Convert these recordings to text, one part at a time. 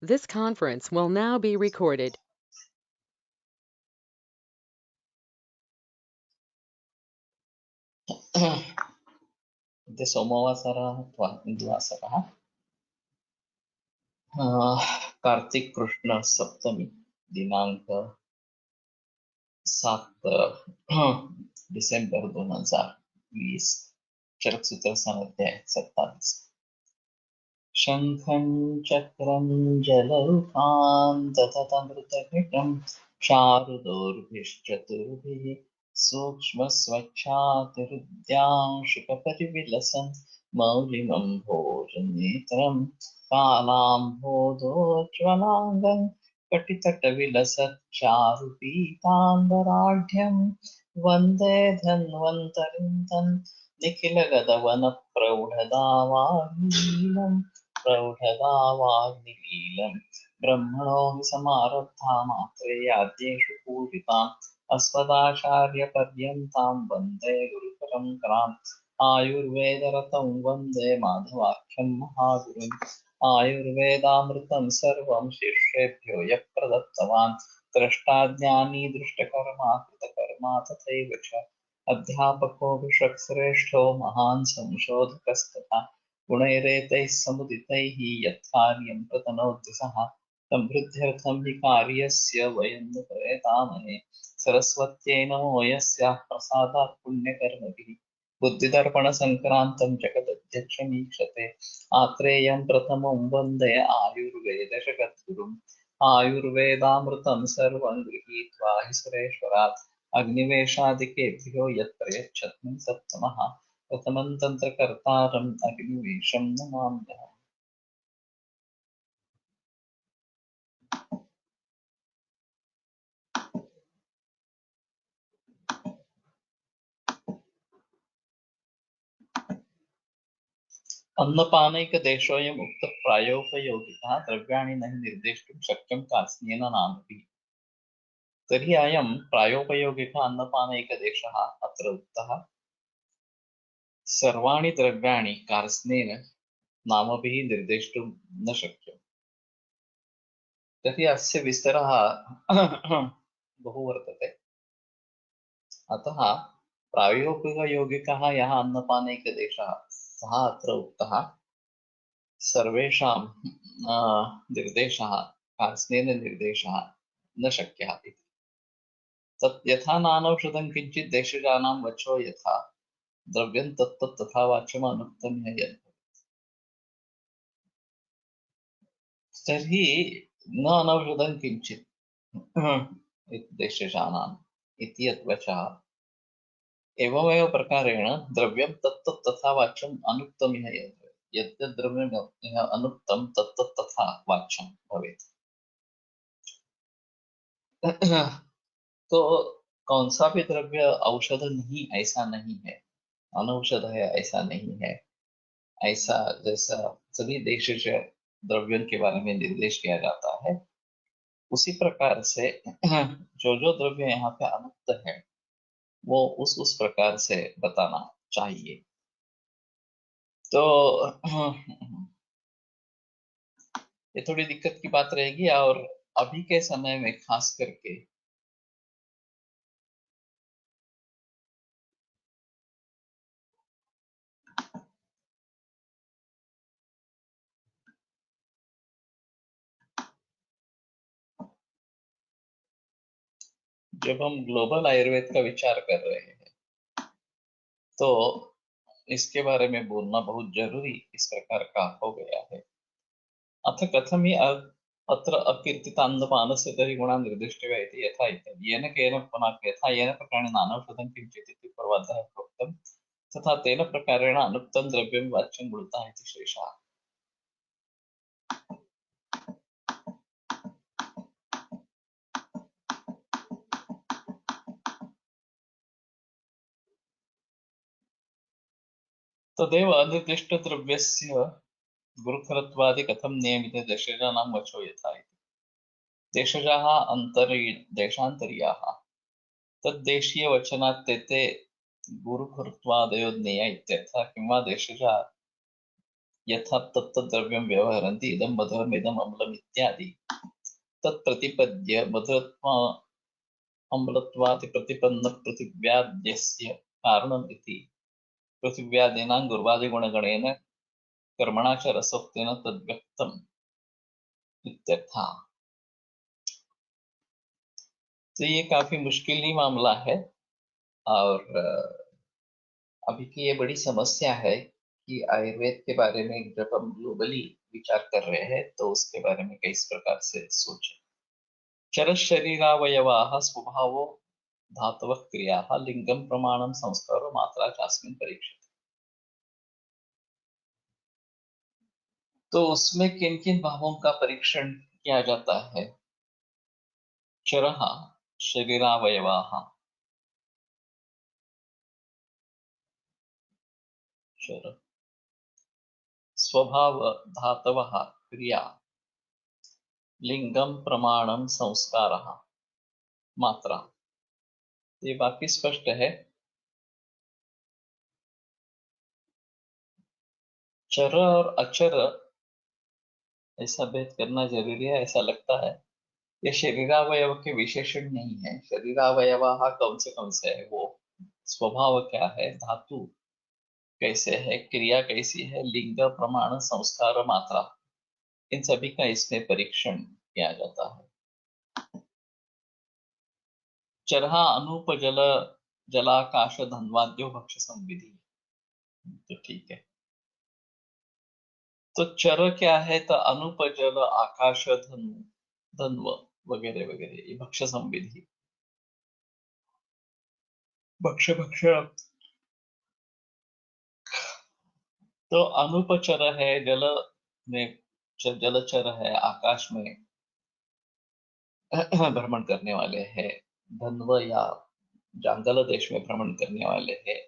This conference will now be recorded. अद्य सोमवासरः अथवा इन्दुवासरः कार्तिक कृष्ण सप्तमी दिनांक 7 डिसेंबर 2020 चरक सूत्र अध्याय 27 शंखं चक्रं जलौकान् तततमृतघटं शारुदोर्भिश्चतुर्भिः सूक्ष्मस्वच्छातिरुद्यांशुकपरिविलसन् मौलिनं भोजनेत्रं कालाम्भोदोज्ज्वलाङ्गं कटितटविलसत् चारुपीताम्बराढ्यं वन्दे धन्वन्तरिं तन् निखिलगदवनप्रौढदावाग्निलीलम् प्रौढदावाग्निलीलम् ब्रह्मणो हि समारब्धा मात्रेयाद्येषु पूजिताम् अस्मदाचार्यपर्यन्तां वन्दे गुरुपरम्पराम् आयुर्वेदरतं वन्दे माधवाख्यं महागुरुम् आयुर्वेदामृतं सर्वं शिष्येभ्यो यः प्रदत्तवान् द्रष्टाज्ञानी दृष्टकर्मा कृतकर्मा तथैव च अध्यापको विषक्श्रेष्ठो महान् संशोधकस्तथा गुणैरेतैः समुदितैः यत्कार्यं प्रतनोति सः समृद्ध्यर्थं हि कार्यस्य वयं न प्रयतामहे सरस्वत्यै नमो यस्याः प्रसादात् पुण्यकर्मभिः बुद्धिदर्पणसङ्क्रान्तं जगदध्यक्षमीक्षते आत्रेयं प्रथमं वन्दे आयुर्वेदजगद्गुरुम् आयुर्वेदामृतं सर्वं गृहीत्वा हि सुरेश्वरात् अग्निवेशादिकेभ्यो यत्प्रयच्छत्नि सत्तमः प्रथमं तन्त्रकर्तारम् अग्निवेशं नमाम्यहम्। अन्नपानैकदेशोऽयम् उक्तप्रायोपयोगिकः द्रव्याणि न हि निर्देष्टुं शक्यं कार्त्स्येन नामभिः। तर्हि अयं प्रायोपयोगिकः अन्नपानैकदेशः अत्र उक्तः। सर्वाणि द्रव्याणि कार्त्स्येन नामभिः निर्देष्टुं न शक्यम्। तर्हि अस्य विस्तरः बहु वर्तते। अतः प्रायोगिकयौगिकः यः अन्नपानैकदेशः सः अत्र उक्तः। सर्वेषां निर्देशः कार्त्स्येन निर्देशः न शक्यः इति। तत् यथा नानौषधं किञ्चित् देशजानां वचो यथा द्रव्यं तत्तत् तथा वाच्यम् अनुक्तं यद् तर्हि न अनौषधं किञ्चित् देशजानाम् इति यत् वचः एवमेव प्रकारेण द्रव्यं तत्तत् तथा वाच्यम् अनुक्तं यद् द्रव्यम् अनुक्तं तत्तत् तथा वाच्यं भवेत्। तो कौन सा भी द्रव्य औषध नहीं ऐसा नहीं है, अनौषध है ऐसा नहीं है। ऐसा जैसा सभी देशज द्रव्यों के बारे में निर्देश किया जाता है, उसी प्रकार से जो जो द्रव्य यहाँ पे अनुक्त है वो उस प्रकार से बताना चाहिए। तो ये थोड़ी दिक्कत की बात रहेगी। और अभी के समय में खास करके जब हम ग्लोबल आयुर्वेद का विचार कर रहे हैं तो इसके बारे में बोलना बहुत जरूरी इस प्रकार का हो गया है। अथ कथं हि अत्र अकीर्तितान्नपानस्य तर्हि गुणा निर्दिष्टव्या इति यथा इत्यादि येन केन पुनः यथा येन प्रकारेण नानौषधं किञ्चित् इति पूर्वार्धः प्रोक्तं तथा तेन प्रकारेण अनुक्तं द्रव्यं वाच्यं गुणतः इति शेषः। तदेव अनिर्दिष्टद्रव्यस्य गुरुफलत्वादि कथं नियमिते देशजानां वचो यथा इति। देशजाः देशान्तरीयाः तद्देशीयवचनात् ते गुरुभृत्वादयो ज्ञेया इत्यर्थः। किंवा देशजा यथा तत्तद्द्रव्यं व्यवहरन्ति इदं मधुरम् इदम् अम्लम् इत्यादि तत्प्रतिपद्य मधुरत्वा अम्लत्वात् प्रतिपन्न प्रतिव्याद्यस्य कारणम् इति पृथिव्यादीनां गुर्वादिगुणगणेन कर्मणा च रसोक्तेन तद्व्यक्तम् इत्यर्थः। तो ये काफी मुश्किल ही मामला है और अभी की ये बड़ी समस्या है कि आयुर्वेद के बारे में जब हम ग्लोबली विचार कर रहे हैं तो उसके बारे में किस प्रकार से सोचें। चरशरीरावयवाः स्वभावो धातवः क्रियाः लिंगम प्रमाणम संस्कारो मात्रा चास्मिन् परीक्षित। तो उसमें किन किन भावों का परीक्षण किया जाता है। चरः शरीरावयवाः, चर स्वभाव धातवः क्रिया लिंगम प्रमाणम संस्कारः मात्रा। ये बाकी स्पष्ट है। चर और अचर ऐसा भेद करना जरूरी है, ऐसा लगता है। ये शरीरावयव के विशेषण नहीं है। शरीरावयवाः कौन से है, वो स्वभाव क्या है, धातु कैसे है, क्रिया कैसी है, लिंग प्रमाण संस्कार मात्रा, इन सभी का इसमें परीक्षण किया जाता है। चरहा अनूप जल जलाकाश धन्वाद्यो भक्ष संविधि। तो ठीक है, तो चर क्या है, तो अनूप जल आकाश धन्व वगैरह वगैरह, ये भक्ष संविधि। भक्ष भक्ष तो अनुपचर है, जल में जलचर है, आकाश में भ्रमण करने वाले हैं, धन्व या जंगल देश में भ्रमण करने वाले हैं,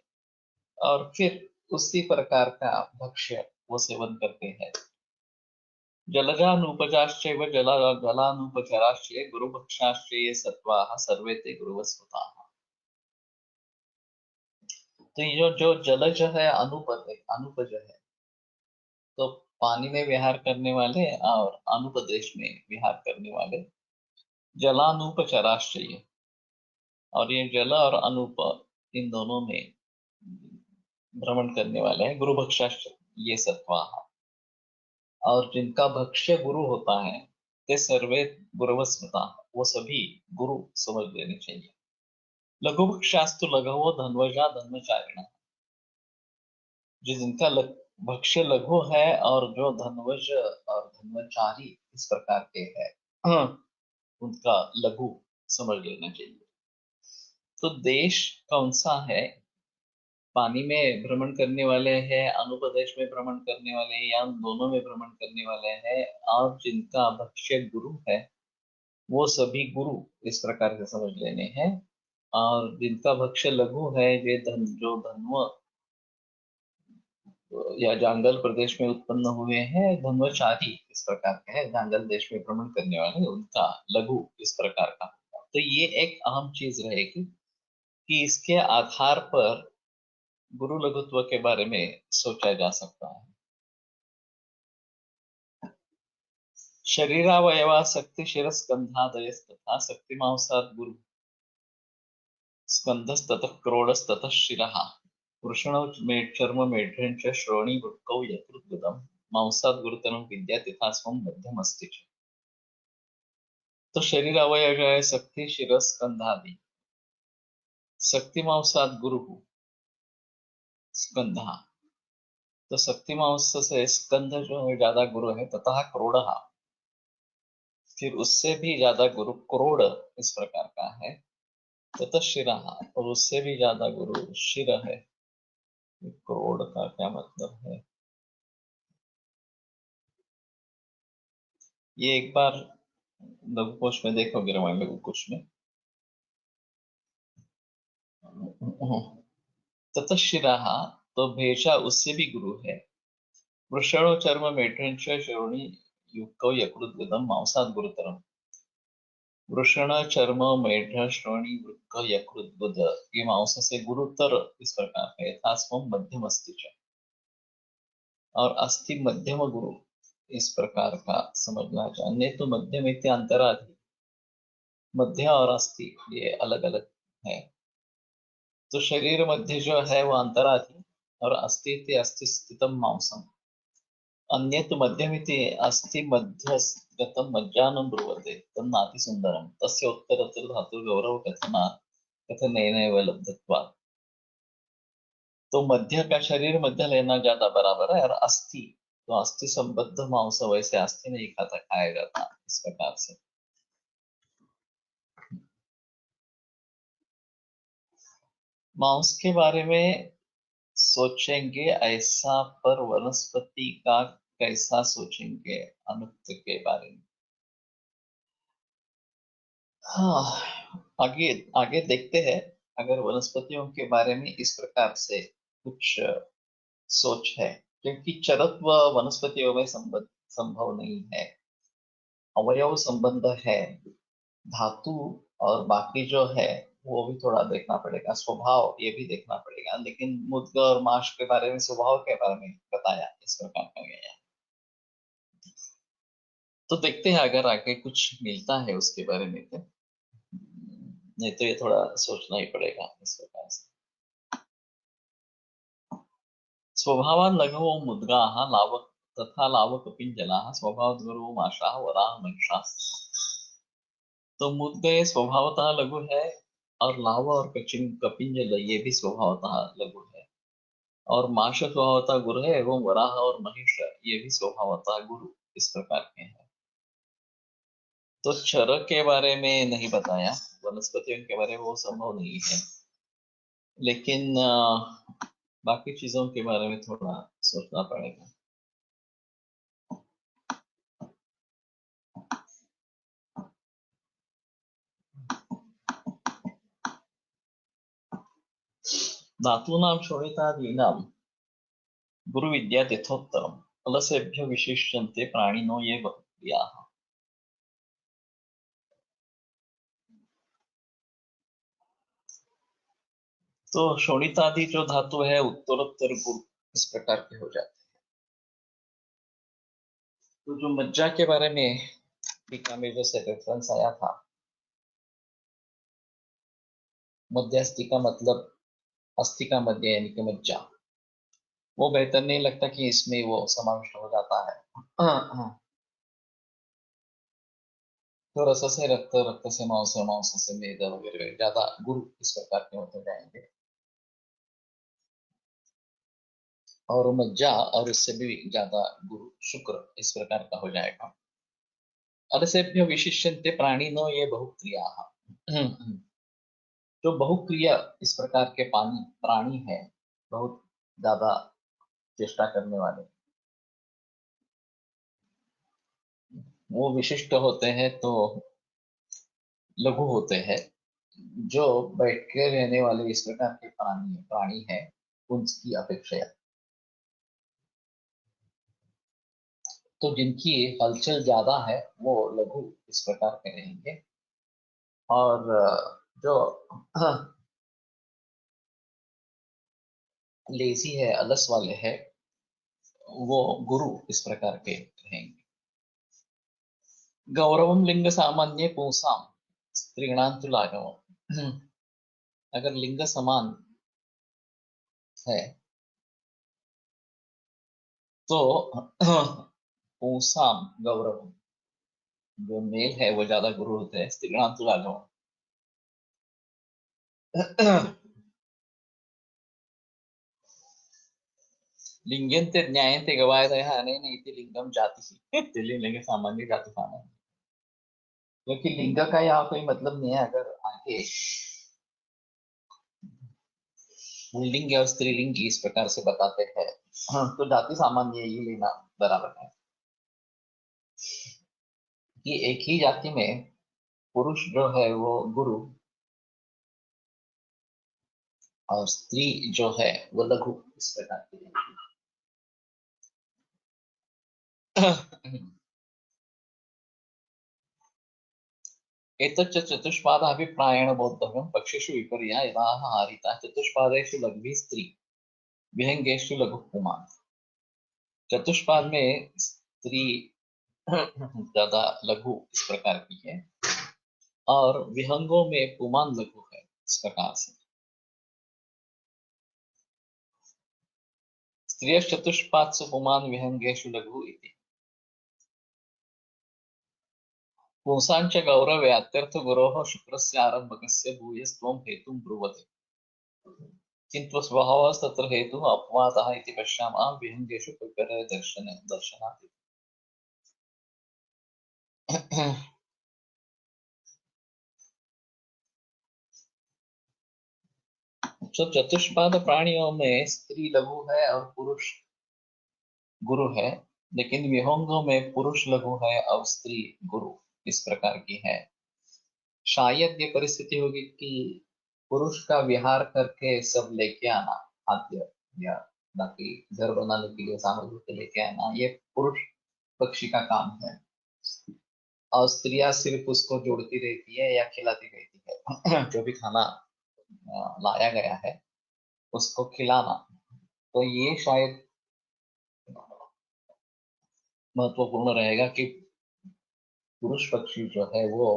और फिर उसी प्रकार का भक्ष्य वो सेवन करते हैं। जलजानुपजाश्चैव जलानुपचराश्च गुरुभक्षाश्च ये सत्वाः सर्वे ते गुरुवस्वताः। तो ये जो जलज है, अनुपज है, तो पानी में विहार करने वाले और अनुपदेश में विहार करने वाले जलानुपचराश्चर्य, और ये जल और अनूप इन दोनों में भ्रमण करने वाले हैं गुरुभक्षाश्च ये सत्वाः, और जिनका भक्ष्य गुरु होता है ते सर्वे गुरुवस्मृता, वो सभी गुरु समझ लेने चाहिए। लघुभक्षास्तु लघवो धन्वजा धन्वचारिण, जो जिनका भक्ष्य लघु है और जो धन्वज और धन्वचारी इस प्रकार के है, उनका लघु समझ लेना चाहिए। तो देश कौन सा है, पानी में भ्रमण करने वाले हैं, अनुप्रदेश में भ्रमण करने वाले हैं, या दोनों में भ्रमण करने वाले हैं, और जिनका भक्ष्य गुरु है वो सभी गुरु इस प्रकार से समझ लेने हैं। और जिनका भक्ष्य लघु है, ये जो धन्व या जंगल प्रदेश में उत्पन्न हुए हैं, धन्वचारी इस प्रकार के हैं, जंगल देश में भ्रमण करने वाले, उनका लघु इस प्रकार का होगा। तो ये एक अहम चीज रहेगी कि इसके आधार पर गुरु लघुत्व के बारे में सोचा जा सकता है। शरीरावयवा शक्ति शिरस्कंधादयस्तथा शक्तिमांसात् गुरु स्कंधस्ततः क्रोडस्ततः शिरः वृषणौ चर्म मेढ्यं च श्रोणी वृक्कौ यकृद्गुदं मांसात् गुरुतरं विद्यात् यथा स्वं मध्यमस्ति च। तो शरीर अवयव जो है शक्ति शिरस्कंधादि, शक्तिमांसात् गुरु स्कंधा, तो शक्तिमांस से स्कंध जो है ज्यादा गुरु है, तथा क्रोड़, फिर उससे भी ज्यादा गुरु क्रोड़ इस प्रकार का है, तथा शिरा, और उससे भी ज्यादा गुरु शिर है। क्रोड़ का क्या मतलब है, ये एक बार लघुकोश में देखोगे, रामायण लघुकोश में। तथा शिरा, तो भेषा उससे भी गुरु है। वृषणो चर्म मेढ्यं च श्रोणी युक्तौ यकृद्गुदं मांसात् गुरुतरम। वृषण चर्म मेढ श्रोणी वृक्क यकृद्गुद, ये मांस से गुरुतर इस प्रकार है, यथास्वम मध्यमस्ति च। और अस्ति मध्यम गुरु, इस प्रकार का समझना चाहिए। अन्य तो मध्यम इत्य अंतराधि, मध्य और अस्थि ये अलग अलग है। तो शरीर मध्य जो है वो अंतराधि, और अस्थि इति अस्थि स्थितम मांसम, अन्यत् मध्यमिति अस्ति मध्यस्थगतं मज्जानं ब्रुवते तन्नाति सुन्दरं तस्य उत्तरत्र धातु गौरव कथनेनैव लब्धत्वात्। तो मध्य का शरीर मध्य लेना ज्यादा बराबर है, और अस्थि तो अस्थि संबद्ध मांस, वैसे अस्थि नहीं खाता, खाया जाता इस प्रकार से। मांस के बारे में सोचेंगे ऐसा, पर वनस्पति का कैसा सोचेंगे अनुक्त के बारे में? हाँ, आगे आगे देखते हैं। अगर वनस्पतियों के बारे में इस प्रकार से कुछ सोच है, क्योंकि चरत्व वनस्पतियों में संभव नहीं है, अवयव संबंध है, धातु और बाकी जो है वो भी थोड़ा देखना पड़ेगा, स्वभाव ये भी देखना पड़ेगा। लेकिन मुद्ग और माश के बारे में, स्वभाव के बारे में बताया इस प्रकार का गया है। तो देखते हैं अगर आगे कुछ मिलता है उसके बारे में, तो नहीं तो ये थोड़ा सोचना ही पड़ेगा इस प्रकार से। स्वभावान् लघवो मुद्गाः लावक तथा लावकपिञ्जलाः स्वभावद्गुरो माशाः वराह महिषाः। तो मुद्गय स्वभावतः लघु है, और लावा और कपिंजल ये भी स्वभावतः लघु है, और माश स्वभावतः गुरु है, एवं वराह और महिष ये भी स्वभावतः गुरु इस प्रकार के हैं। तो चर के बारे में नहीं बताया, वनस्पतियों के बारे में वो संभव नहीं है, लेकिन बाकी चीजों के बारे में थोड़ा सोचना पड़ेगा। धातूनां शोणितादीनां गुरुविद्या यथोत्तरम् अलसेभ्य विशिष्यन्ते प्राणिनो ये बहुक्रियाः। तो शोणितादि जो धातु है उत्तरोत्तर गुरु इस प्रकार के हो जाते हैं। तो जो मज्जा के बारे में टीका में जैसे रेफरेंस आया था, मध्यस्थि का मतलब अस्थि का मध्य यानी कि मज्जा, वो बेहतर नहीं लगता कि इसमें वो समाविष्ट हो जाता है। तो रस से रक्त, रक्त से मांस, मांस से मेद वगैरह ज्यादा गुरु इस प्रकार के होते जाएंगे, और मज्जा और उससे भी ज्यादा गुरु शुक्र इस प्रकार का हो जाएगा। अलसेभ्य विशिष्यन्ते प्राणिनो ये बहुक्रिया। जो बहुक्रिया इस प्रकार के पानी प्राणी है, बहुत ज्यादा चेष्टा करने वाले, वो विशिष्ट होते हैं तो लघु होते हैं। जो बैठ के रहने वाले इस प्रकार के प्राणी है उनकी अपेक्षा, तो जिनकी हलचल ज्यादा है वो लघु इस प्रकार के रहेंगे, और जो लेजी है, अलस वाले है, वो गुरु इस प्रकार के रहेंगे। गौरवम लिंग सामान्य पुंसाम स्त्रीणां तु लाघवम्। अगर लिंग समान है तो पुंसाम गौरव, जो मेल है वो ज्यादा गुरु होते हैं, स्त्रीणां तु लाघवम्। लिंगन्ते ज्ञायन्ते गवायतयः अनेन इति लिंगम जाति। लिंग सामान्य जाति सामान्य, क्योंकि लिंग का यहाँ कोई मतलब नहीं है। अगर आगे पुल्लिंग और स्त्रीलिंग इस प्रकार से बताते हैं, हाँ, तो जाति सामान्य ये लेना बराबर है कि एक ही जाति में पुरुष जो है वो गुरु, और स्त्री जो है वो लघु इस प्रकार की है। एतच्च चतुष्पादाभिप्रायेण बोद्धव्यं पक्षिषु विपर्या यदाह हारिता चतुष्पादेषु लघ्वी स्त्री विहंगेषु लघु पुमान्। चतुष्पाद में स्त्री ज्यादा लघु इस प्रकार की है, और विहंगों में पुमान लघु है इस प्रकार से। स्त्रियश्चतुष्पात्सु पुमान विहंगेषु लघु इति। पुंसाञ्च गौरवे अत्यर्थ गुरोः शुक्रस्य आरम्भकस्य भूयस्त्वं हेतुं ब्रुवते, किन्तु स्वभावस्तत्र हेतुः अपवादः इति पश्यामः विहंगेषु दर्शनात्। तो चतुष्पाद प्राणियों में स्त्री लघु है और पुरुष गुरु है, लेकिन विहंगों में पुरुष लघु है और स्त्री गुरु इस प्रकार की है। शायद ये परिस्थिति होगी कि पुरुष का विहार करके सब लेके आना, खाद्य या बाकी घर बनाने के लिए सामग्री लेके आना, ये पुरुष पक्षी का काम है, और स्त्रियां सिर्फ उसको जोड़ती रहती है या खिलाती रहती है जो भी खाना लाया गया है उसको खिलाना। तो ये शायद महत्वपूर्ण रहेगा कि पुरुष पक्षी जो है वो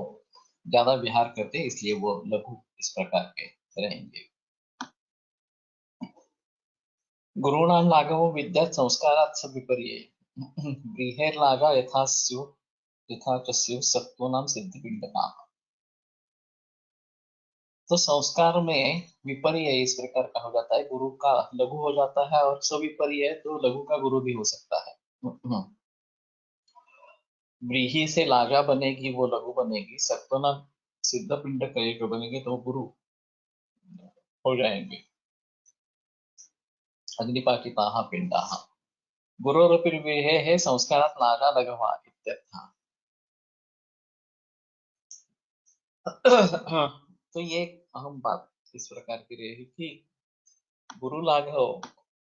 ज्यादा विहार करते हैं, इसलिए वो लघु इस प्रकार के रहेंगे। गुरूणां लाघवो विद्यात् संस्कारात् स विपर्यये, गृहेर्लागा यथा स्युः यथा च स्युः सत्त्वानां सिद्धिपिण्डकाः। तो संस्कार में विपर्य इस प्रकार का हो जाता है, गुरु का लघु हो जाता है, और सविपर्य तो लघु का गुरु भी हो सकता है। व्रीहि से लाजा बनेगी वो लघु बनेगी, सत्वना सिद्ध पिंड कहे जो बनेंगे तो वो गुरु हो जाएंगे। अग्निपातिताः पिंडाः गुरोरपिर्विहेः संस्कारात् लाजा लघवा इत्यर्थः। तो ये अहम बात इस प्रकार की रहेगी कि गुरु लाघव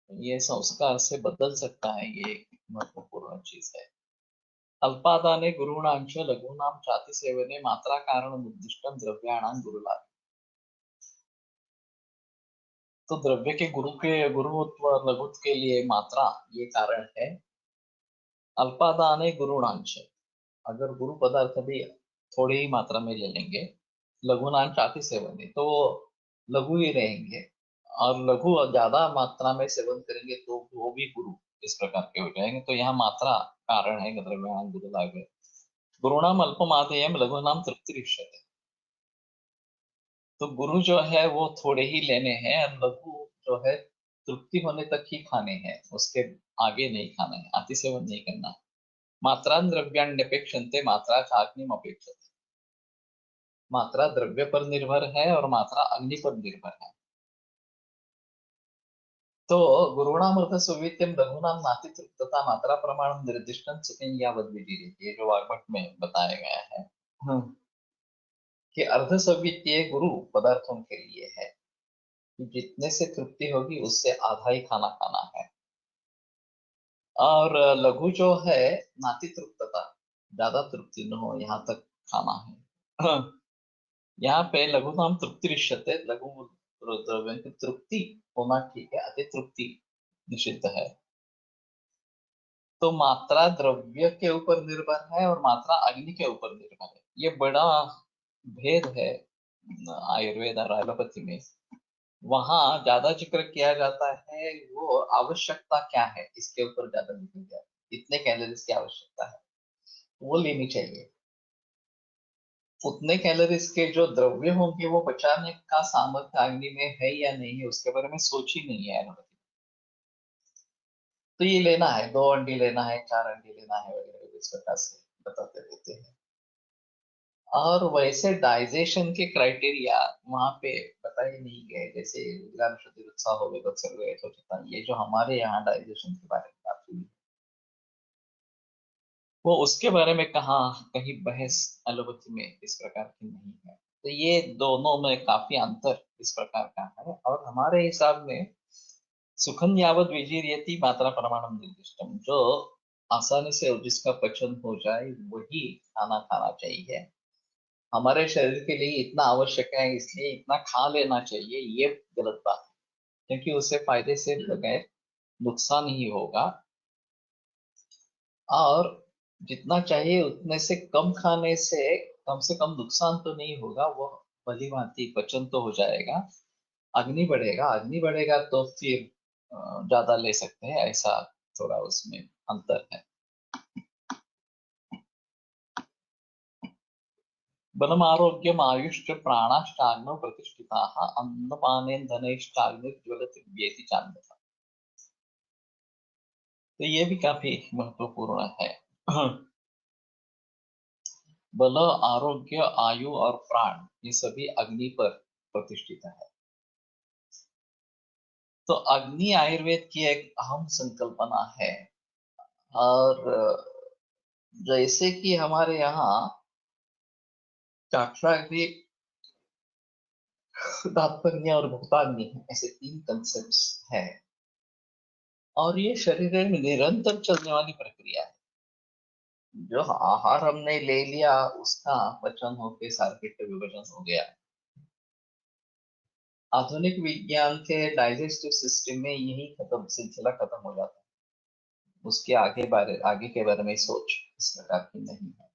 ये संस्कार से बदल सकता है, ये एक महत्वपूर्ण चीज है। अल्पादाने गुरूणांच लघूनां चाति सेवने मात्रा कारण उद्दिष्टं द्रव्याणां गुरुलाभ। तो द्रव्य के गुरु के गुरुत्व और लघुत्व के लिए मात्रा ये कारण है। अल्पादाने गुरुणांश, अगर गुरु पदार्थ भी थोड़ी ही मात्रा में ले लेंगे, लघुनांश चाति सेवने तो लघु ही रहेंगे, और लघु ज्यादा मात्रा में सेवन करेंगे तो वो भी गुरु इस प्रकार के हो जाएंगे। तो यहाँ मात्रा कारण है द्रव्याणां गुरुलाभ। गुरुणाम अल्पमादेयम लघुनाम तृप्तिरिष्यते। तो गुरु जो है वो थोड़े ही लेने हैं, और लघु जो है तृप्ति होने तक ही खाने हैं, उसके आगे नहीं खाना है, अति सेवन नहीं करना। मात्रा द्रव्याण्यपेक्षन्ते मात्रा चाग्निम अपेक्षते। मात्रा द्रव्य पर निर्भर है और मात्रा अग्नि पर निर्भर है। तो गुरुणाम अर्थ सुवित्यम लघुनाम नाति तृप्तता मात्रा प्रमाण निर्दिष्टं सुखं यावद् विजीर्यते, ये जो वाग्भट में बताया गया है कि अर्ध सवित्तीय गुरु पदार्थों के लिए है कि जितने से तृप्ति होगी उससे आधा ही खाना खाना है, और लघु जो है नाति तृप्तता, ज्यादा तृप्ति न हो यहाँ तक खाना है। यहाँ पे लघु नाम तृप्ति रिष्यते, लघु द्रव्य की तृप्ति होना ठीक है, अति तृप्ति निषिद्ध है। तो मात्रा द्रव्य के ऊपर निर्भर है और मात्रा अग्नि के ऊपर निर्भर है। ये बड़ा भेद है आयुर्वेद और एलोपैथी में। वहां ज्यादा जिक्र किया जाता है वो आवश्यकता क्या है, इसके ऊपर ज्यादा लिखा गया है। इतने कैलोरीज की आवश्यकता है वो लेनी चाहिए, उतने कैलोरीज के जो द्रव्य होंगे वो बचाने का सामर्थ्य अग्नि में है या नहीं है उसके बारे में सोच ही नहीं है। तो ये लेना है, 2 अंडी लेना है, 4 अंडी लेना है वगैरह इस प्रकार से बताते रहते हैं। और वैसे डाइजेशन के क्राइटेरिया वहां पे बताए नहीं गए, जैसे उत्साह हो गए तो ये जो हमारे यहाँ डाइजेशन के बारे में बात हुई वो उसके बारे में कहा, कहीं बहस एलोपैथी में इस प्रकार की नहीं है। तो ये दोनों में काफी अंतर इस प्रकार का है, और हमारे हिसाब में सुखम यावत विजीर्यति मात्रा प्रमाणम निर्दिष्टम, जो आसानी से जिसका पचन हो जाए वही खाना खाना चाहिए। हमारे शरीर के लिए इतना आवश्यक है इसलिए इतना खा लेना चाहिए, ये गलत बात है, क्योंकि उससे फायदे से बगैर नुकसान ही होगा। और जितना चाहिए उतने से कम खाने से कम नुकसान तो नहीं होगा, वो भली भांति पचन तो हो जाएगा। अग्नि बढ़ेगा तो फिर ज्यादा ले सकते हैं, ऐसा थोड़ा उसमें अंतर है। बलम आरोग्यम आयुश्च प्राणाश्चाग्नौ प्रतिष्ठिताः अन्नपानेन धनैश्चाग्निर्ज्वलति चान्यथा। तो ये भी काफी महत्वपूर्ण है। बल, आरोग्य, आयु और प्राण ये सभी अग्नि पर प्रतिष्ठित है। तो अग्नि आयुर्वेद की एक अहम संकल्पना है। और जैसे कि हमारे यहाँ चाक्षाग्नि, दात्पग्नि और भूताग्नि ऐसे तीन कंसेप्ट्स है, और ये शरीर में निरंतर चलने वाली प्रक्रिया है। जो आहार हमने ले लिया उसका पचन होके सार्किट विभाजन हो गया। आधुनिक विज्ञान के डाइजेस्टिव सिस्टम में यही खत्म, सिलसिला खत्म हो जाता है। उसके आगे के बारे में सोच इस प्रकार की नहीं है।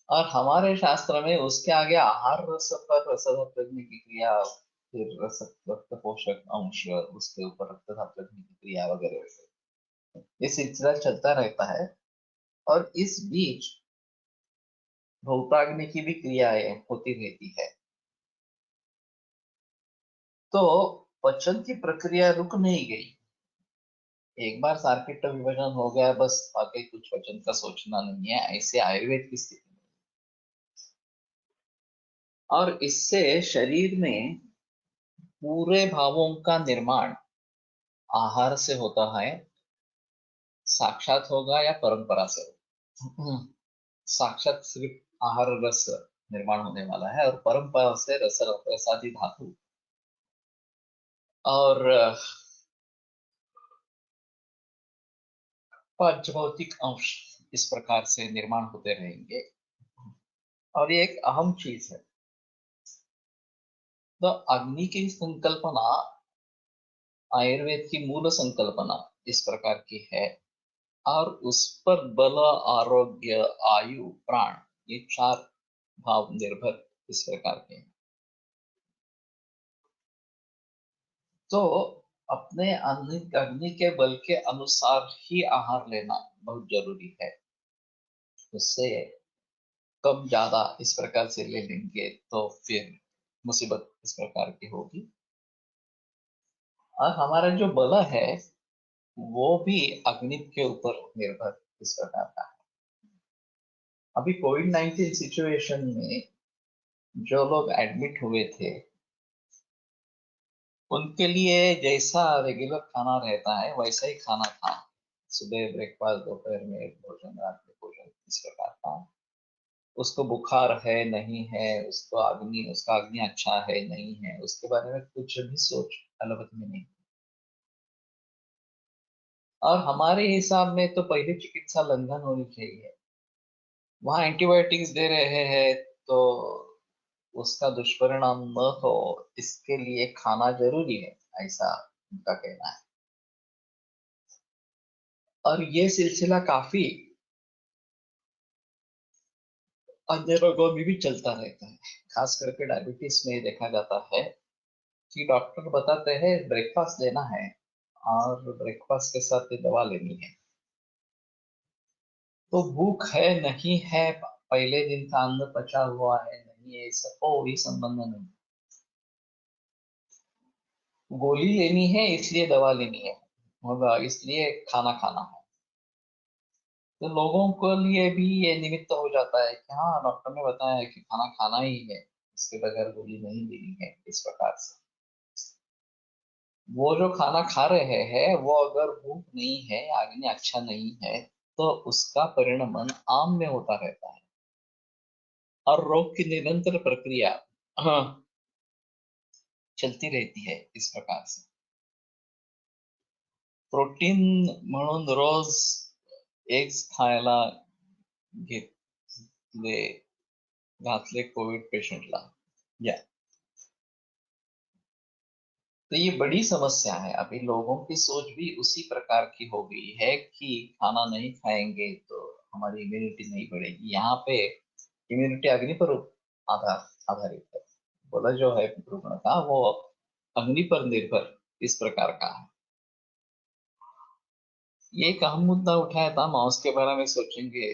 और हमारे शास्त्र में उसके आगे आहार रस पर रसधात्वग्नि की क्रिया, फिर रक्त पोषक अंश, उसके ऊपर रक्तधात्वग्नि की क्रिया वगैरह, ये सिलसिला चलता रहता है। और इस बीच भौताग्नि की भी क्रियाएं होती रहती है। तो पचन की प्रक्रिया रुक नहीं गई। एक बार सार्किट विभाजन हो गया, बस आगे कुछ वचन का सोचना नहीं है, ऐसे आयुर्वेद की स्थिति में। और इससे शरीर में पूरे भावों का निर्माण आहार से होता है। साक्षात होगा या परंपरा से होगा। साक्षात सिर्फ आहार रस निर्माण होने वाला है, और परंपरा से रस रसादि धातु और पंच भौतिक अंश इस प्रकार से निर्माण होते रहेंगे। और ये एक अहम चीज है। तो अग्नि की संकल्पना, आयुर्वेद की मूल संकल्पना इस प्रकार की है। और उस पर बल, आरोग्य, आयु, प्राण ये चार भाव निर्भर इस प्रकार के हैं। तो अपने अग्नि के बल के अनुसार ही आहार लेना बहुत जरूरी है। उससे कम ज्यादा इस प्रकार से ले लेंगे तो फिर मुसीबत इस प्रकार की होगी। और हमारा जो बल है वो भी अग्नि के ऊपर निर्भर इस प्रकार का है। अभी कोविड-19 सिचुएशन में जो लोग एडमिट हुए थे उनके लिए जैसा रेगुलर खाना रहता है वैसा ही खाना था। सुबह ब्रेकफास्ट, दोपहर में भोजन, रात में भोजन, इस प्रकार का। उसको बुखार है नहीं है, उसका अग्नि अच्छा है नहीं है, उसके बारे में कुछ भी सोच अलवत में नहीं। और हमारे हिसाब में तो पहले चिकित्सा लंघन होनी चाहिए। वहां एंटीबायोटिक्स दे रहे हैं तो उसका दुष्परिणाम न हो, इसके लिए खाना जरूरी है, ऐसा उनका कहना है। और ये सिलसिला काफी अन्य रोगों में भी चलता रहता है। खास करके डायबिटीज में देखा जाता है कि डॉक्टर बताते हैं ब्रेकफास्ट लेना है और ब्रेकफास्ट के साथ ये दवा लेनी है। तो भूख है नहीं है, पहले दिन का अन्न पचा हुआ है नहीं है, इसका कोई संबंध नहीं। गोली लेनी है इसलिए दवा लेनी है, होगा इसलिए खाना खाना है। तो लोगों के लिए भी ये निमित्त हो जाता है कि हाँ, डॉक्टर ने बताया है कि खाना खाना ही है, इसके बगैर गोली नहीं लेनी है, इस प्रकार से। वो जो खाना खा रहे हैं वो अगर भूख नहीं है, आग्नि अच्छा नहीं है, तो उसका परिणमन आम में होता रहता है। और रोग की निरंतर प्रक्रिया हाँ चलती रहती है इस प्रकार से। प्रोटीन म्हणून रोज एग्स खायला घेतले घातले कोविड पेशंटला. या तो ये बड़ी समस्या है। अभी लोगों की सोच भी उसी प्रकार की हो गई है कि खाना नहीं खाएंगे तो हमारी इम्यूनिटी नहीं बढ़ेगी। यहाँ पे इम्यूनिटी अग्नि पर आधारित है। बोला जो है विप्र का वो अग्नि पर निर्भर इस प्रकार का है। ये एक अहम मुद्दा उठाया था, हम उसके बारे में सोचेंगे।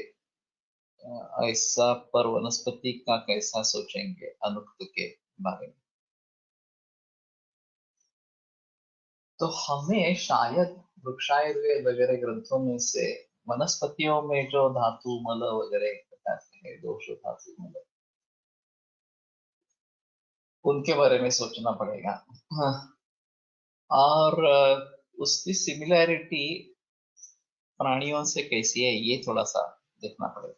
ऐसा पर वनस्पति का कैसा सोचेंगे अनुक्त के बारे में। तो हमें शायद वृक्षायुर्वेद वगैरह ग्रंथों में से वनस्पतियों में जो धातु मल वगैरह बताते हैं, दोष धातु मल, उनके बारे में सोचना पड़ेगा। हाँ। और उसकी सिमिलैरिटी प्राणियों से कैसी है ये थोड़ा सा देखना पड़ेगा,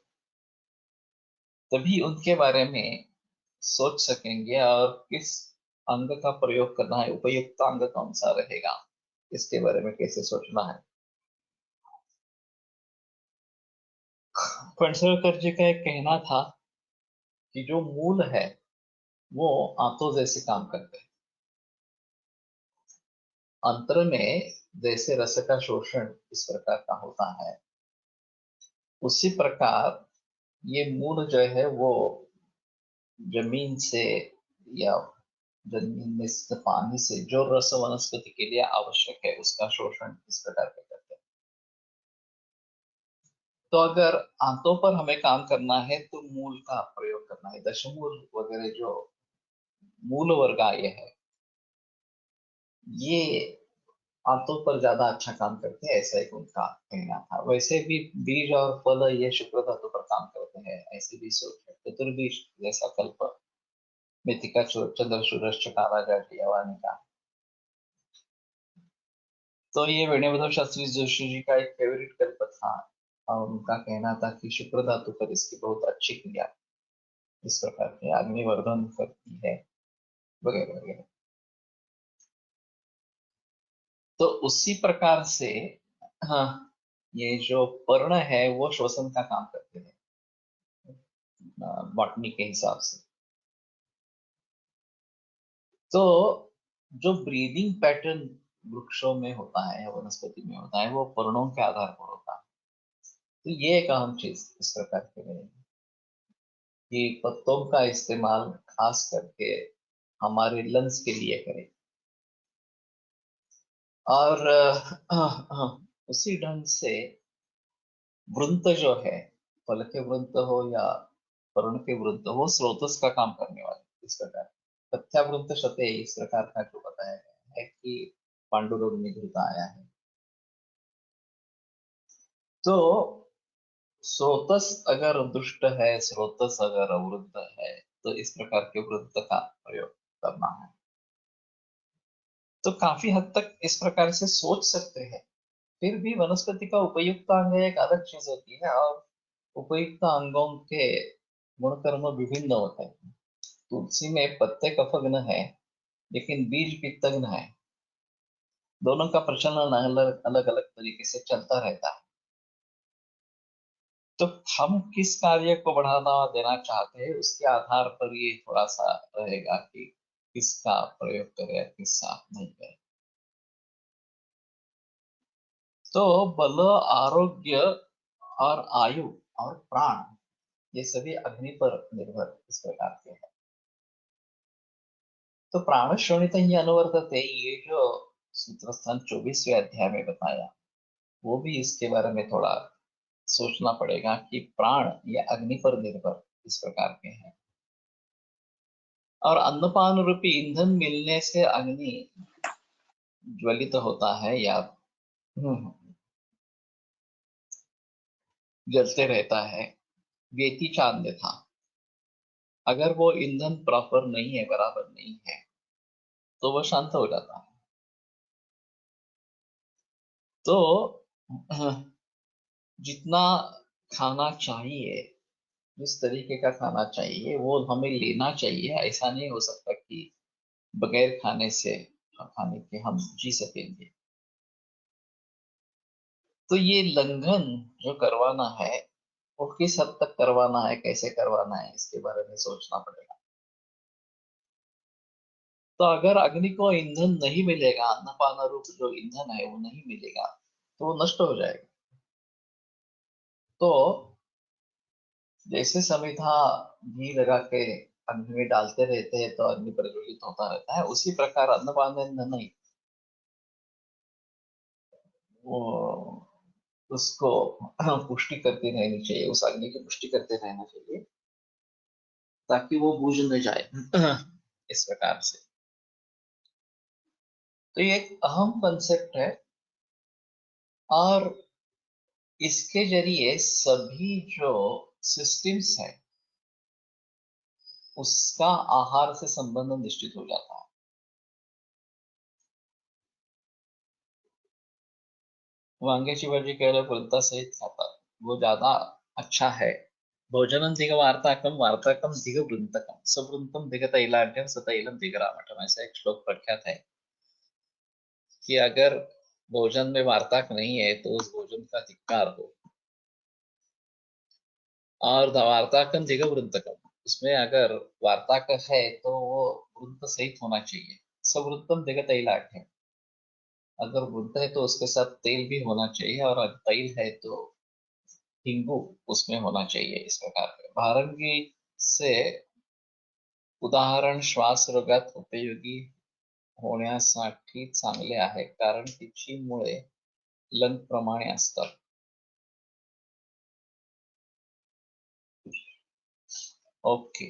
तभी उनके बारे में सोच सकेंगे। और किस अंग का प्रयोग करना है, उपयुक्त अंग कौन सा रहेगा, इसके बारे में कैसे सोचना है। फणसलकर जी का एक कहना था कि जो मूल है वो आंतों जैसे काम करते हैं। अंतर में जैसे रस का शोषण इस प्रकार का होता है, उसी प्रकार ये मूल जो है वो जमीन से या जमीन में से पानी से जो रस वनस्पति के लिए आवश्यक है उसका शोषण इस प्रकार के करते हैं। तो अगर आंतों पर हमें काम करना है तो मूल का प्रयोग करना है। दशमूल वगैरह जो मूल वर्ग आए हैं ये आंतों पर ज्यादा अच्छा काम करते हैं, ऐसा एक उनका कहना था। वैसे भी बीज और फल ये शुक्र धातु पर काम करते हैं, ऐसी भी सोच है। चतुर्बीज जैसा कल्प, मृतिका चंद्र सूरज काला जाटी अवानी का। तो ये वेणुगोपाल शास्त्री जोशी जी का एक फेवरेट कल्प था, और उनका कहना था कि शुक्र धातु पर इसकी बहुत अच्छी क्रिया इस प्रकार के अग्निवर्धन करती है वगैरह वगैरह। तो उसी प्रकार से हाँ, ये जो पर्ण है वो श्वसन का काम करते हैं बॉटनी के हिसाब से। तो जो ब्रीदिंग पैटर्न वृक्षों में होता है, वनस्पति में होता है, वो पर्णों के आधार पर होता है। तो ये एक अहम चीज इस प्रकार की रहेगी कि पत्तों का इस्तेमाल खास करके हमारे लंग्स के लिए करें। और उसी ढंग से वृंत जो है, फल के वृंत हो या पर्ण के वृंत हो, स्रोतस का काम करने वाले इस प्रकार। तथ्या वृंत शते इस प्रकार का जो बताया गया है कि पांडुरोग में घृत आया है। तो स्रोतस अगर दुष्ट है, स्रोतस अगर अवरुद्ध है, तो इस प्रकार के वृत्त का प्रयोग करना है। तो काफी हद तक इस प्रकार से सोच सकते हैं। फिर भी वनस्पति का उपयुक्त अंग एक अलग चीज होती है, और उपयुक्त अंगों के गुणकर्म विभिन्न होते हैं। तुलसी में पत्ते कफग्न है लेकिन बीज पित्तग्न है। दोनों का प्रचलन अलग अलग अलग तरीके से चलता रहता है। तो हम किस कार्य को बढ़ावा देना चाहते हैं उसके आधार पर ये थोड़ा सा रहेगा कि किसका प्रयोग करें किसका नहीं करें। तो बल, आरोग्य और आयु और प्राण ये सभी अग्नि पर निर्भर इस प्रकार के हैं। तो प्राण शोणित ही अनुवर्तते, ये जो सूत्र स्थान 24वें अध्याय में बताया, वो भी इसके बारे में थोड़ा सोचना पड़ेगा कि प्राण ये अग्नि पर निर्भर इस प्रकार के हैं। और अन्नपान रूपी ईंधन मिलने से अग्नि ज्वलित होता है या जलते रहता है। व्यति चांद था, अगर वो ईंधन प्रॉपर नहीं है, बराबर नहीं है, तो वो शांत हो जाता है। तो जितना खाना चाहिए, जिस तरीके का खाना चाहिए वो हमें लेना चाहिए। ऐसा नहीं हो सकता कि बगैर खाने के हम जी सकेंगे। तो ये लंघन जो करवाना है वो किस हद तक करवाना है, कैसे करवाना है, इसके बारे में सोचना पड़ेगा। तो अगर अग्नि को ईंधन नहीं मिलेगा, अन्नपान रूप जो ईंधन है वो नहीं मिलेगा, तो वो नष्ट हो जाएगा। तो जैसे समिधा घी लगा के अग्नि में डालते रहते हैं तो अग्नि प्रज्वलित होता रहता है, उसी प्रकार अन्नपान ईंधन नहीं, वो उसको पुष्टि करती रहनी चाहिए, उस अग्नि की पुष्टि करते रहना चाहिए ताकि वो बुझ न जाए इस प्रकार से। तो ये एक अहम कंसेप्ट है, और इसके जरिए सभी जो सिस्टम्स है उसका आहार से संबंध निश्चित हो जाता है। वांग्याची भाजी केवळ फुलता सहित खातात, वो ज्यादा अच्छा है। भोजनम दिग वार्ताकम वार्ताकम दिग वृंतकम सवृंतम दिग तैलाढ्यम सतैलम दिग रामठम, ऐसा एक श्लोक प्रख्यात है कि अगर भोजन में वार्ताक नहीं है तो उस भोजन का धिक्कार हो। और वार्ताकम दिग वृंतकम, उसमें अगर वार्ताक है तो वो वृंत सहित होना चाहिए। सवृंतम दिग तैलाढ्यम, अगर वृंत है तो उसके साथ तेल भी होना चाहिए, और अगर तैल है तो हिंगू उसमें होना चाहिए। इस प्रकार के भारंगी से उदाहरण श्वास रोगात उपयोगी होण्यासाठी चांगले आहे, कारण तिची मुळे लंग प्रमाणे असतात। ओके।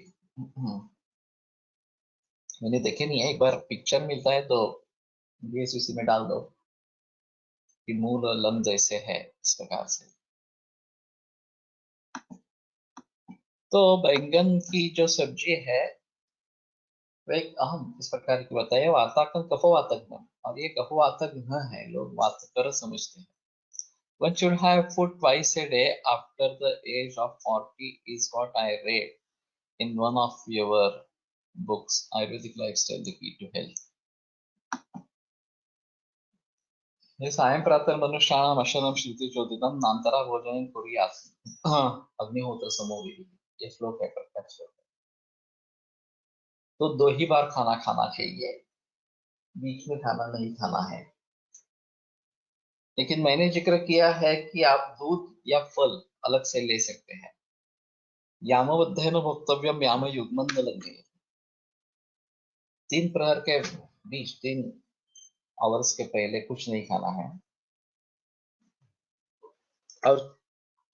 मैंने देखे नहीं है, एक बार पिक्चर मिलता है तो प्लीज उसी में डाल दो कि मूल और लंग जैसे है, इस प्रकार से। तो बैंगन की जो सब्जी है वो एक अहम इस प्रकार की बताइए, वाताकन कफवातक न, और ये कफवातक न है, लोग वातकर समझते हैं। One should have food twice a day after the age of 40 is what I read in one of your books, Ayurvedic Lifestyle, The Key to Health. हे सायं प्रातर्मनुष्याणाम् अशनं श्रुतिचोदितं नान्तरा भोजनं कुर्यात् अग्निहोत्र समोविधिः, ये श्लोक है, प्रख्यात श्लोक है। तो 2 ही बार खाना खाना चाहिए, बीच में खाना नहीं खाना है। लेकिन मैंने जिक्र किया है कि आप दूध या फल अलग से ले सकते हैं। यामवद्धेन भोक्तव्यम याम युग्मन न लगे, 3 प्रहर के बीच, 3 आवर्स के पहले कुछ नहीं खाना है, और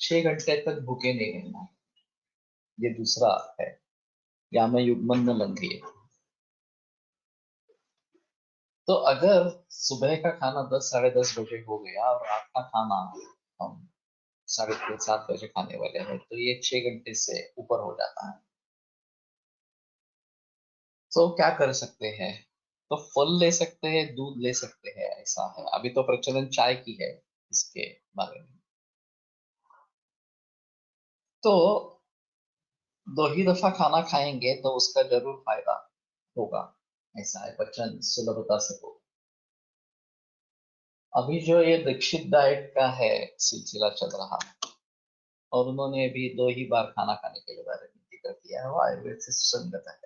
6 घंटे तक भूखे नहीं रहना है। ये दूसरा है, याम युग्मन न लगे। तो अगर सुबह का खाना 10 साढ़े 10 बजे हो गया और रात का खाना हम 6:30 7 बजे खाने वाले हैं, तो ये 6 घंटे से ऊपर हो जाता है। तो क्या कर सकते हैं? तो फल ले सकते हैं, दूध ले सकते हैं, ऐसा है। अभी तो प्रचलन चाय की है इसके बारे में। तो 2 ही दफा खाना खाएंगे तो उसका जरूर फायदा होगा, ऐसा है, पचन सुलभता से हो। अभी जो ये दीक्षित डाइट का है सिलसिला चल रहा है, और उन्होंने भी 2 ही बार खाना खाने के बारे में जिक्र किया है, वो आयुर्वेद से सुसंगत है।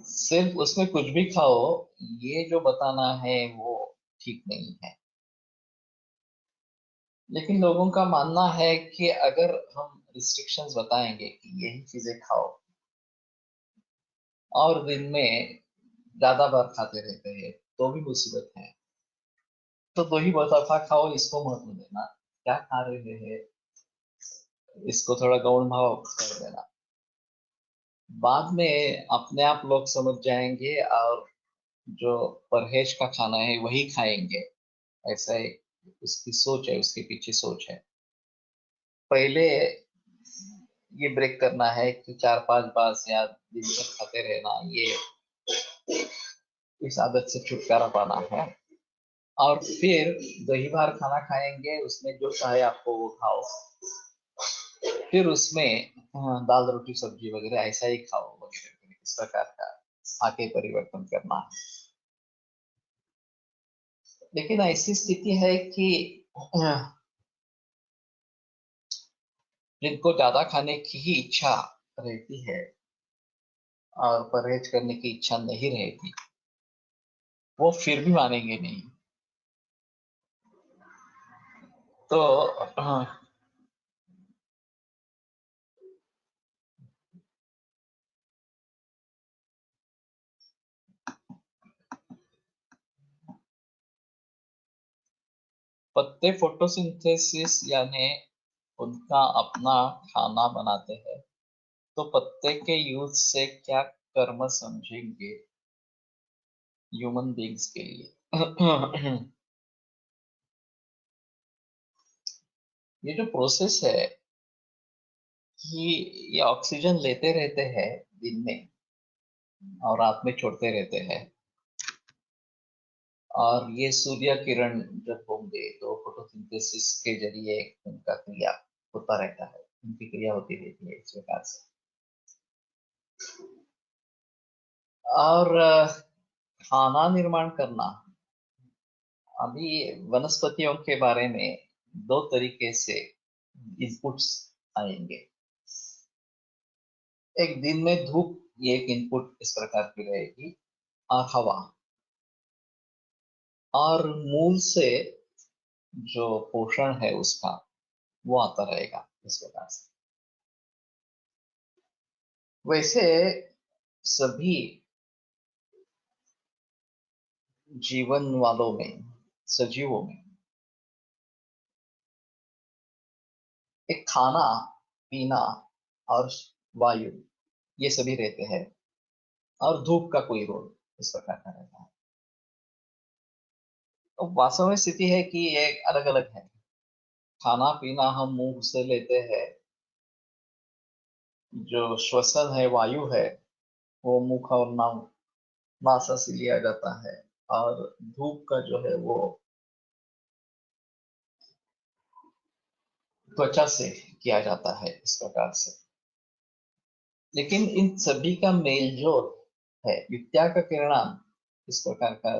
सिर्फ उसमें कुछ भी खाओ, ये जो बताना है वो ठीक नहीं है। लेकिन लोगों का मानना है कि अगर हम रिस्ट्रिक्शंस बताएंगे कि यही चीजें खाओ, और दिन में ज्यादा बार खाते रहते हैं, तो भी मुसीबत है। तो 2 ही दफा खाओ, इसको महत्व देना। क्या खा रहे हैं इसको थोड़ा गौण भाव कर देना। बाद में अपने आप लोग समझ जाएंगे, और जो परहेज का खाना है वही खाएंगे, ऐसा एक उसकी सोच है, उसके पीछे सोच है। पहले ये ब्रेक करना है कि 4-5 बार से या दिन भर खाते रहना, ये इस आदत से छुटकारा पाना है। और फिर 2 ही बार खाना खाएंगे, उसमें जो चाहे आपको वो खाओ। फिर उसमें दाल रोटी सब्जी वगैरह ऐसा ही खाओ वगैरह, इस प्रकार का आके परिवर्तन करना है। लेकिन ऐसी स्थिति है कि जिनको ज्यादा खाने की ही इच्छा रहती है, और परहेज करने की इच्छा नहीं रहेगी, वो फिर भी मानेंगे नहीं। तो पत्ते फोटोसिंथेसिस यानी उनका अपना खाना बनाते हैं, तो पत्ते के यूज से क्या कर्म समझेंगे ह्यूमन बींग्स के लिए? ये जो प्रोसेस है कि ये ऑक्सीजन लेते रहते हैं दिन में और रात में छोड़ते रहते हैं, और ये सूर्य किरण जब होंगे तो फोटोसिंथेसिस के जरिए उनका क्रिया होता रहता है, उनकी क्रिया होती रहती है इस प्रकार से। और खाना निर्माण करना, अभी वनस्पतियों के बारे में दो तरीके से इनपुट्स आएंगे। एक दिन में धूप, ये एक इनपुट इस प्रकार की रहेगी, और हवा, और मूल से जो पोषण है उसका वो आता रहेगा इस प्रकार से। वैसे सभी जीवन वालों में, सजीवों में एक खाना, पीना और वायु, ये सभी रहते हैं, और धूप का कोई रोल इस प्रकार का रहता है। तो वास्तव में स्थिति है कि ये अलग अलग है। खाना पीना हम मुंह से लेते हैं, जो श्वसन है, वायु है, वो मुख और नासा से लिया जाता है, और धूप का जो है वो त्वचा से किया जाता है इस प्रकार से। लेकिन इन सभी का मेलजोल है, विद्या का किरणाम इस प्रकार का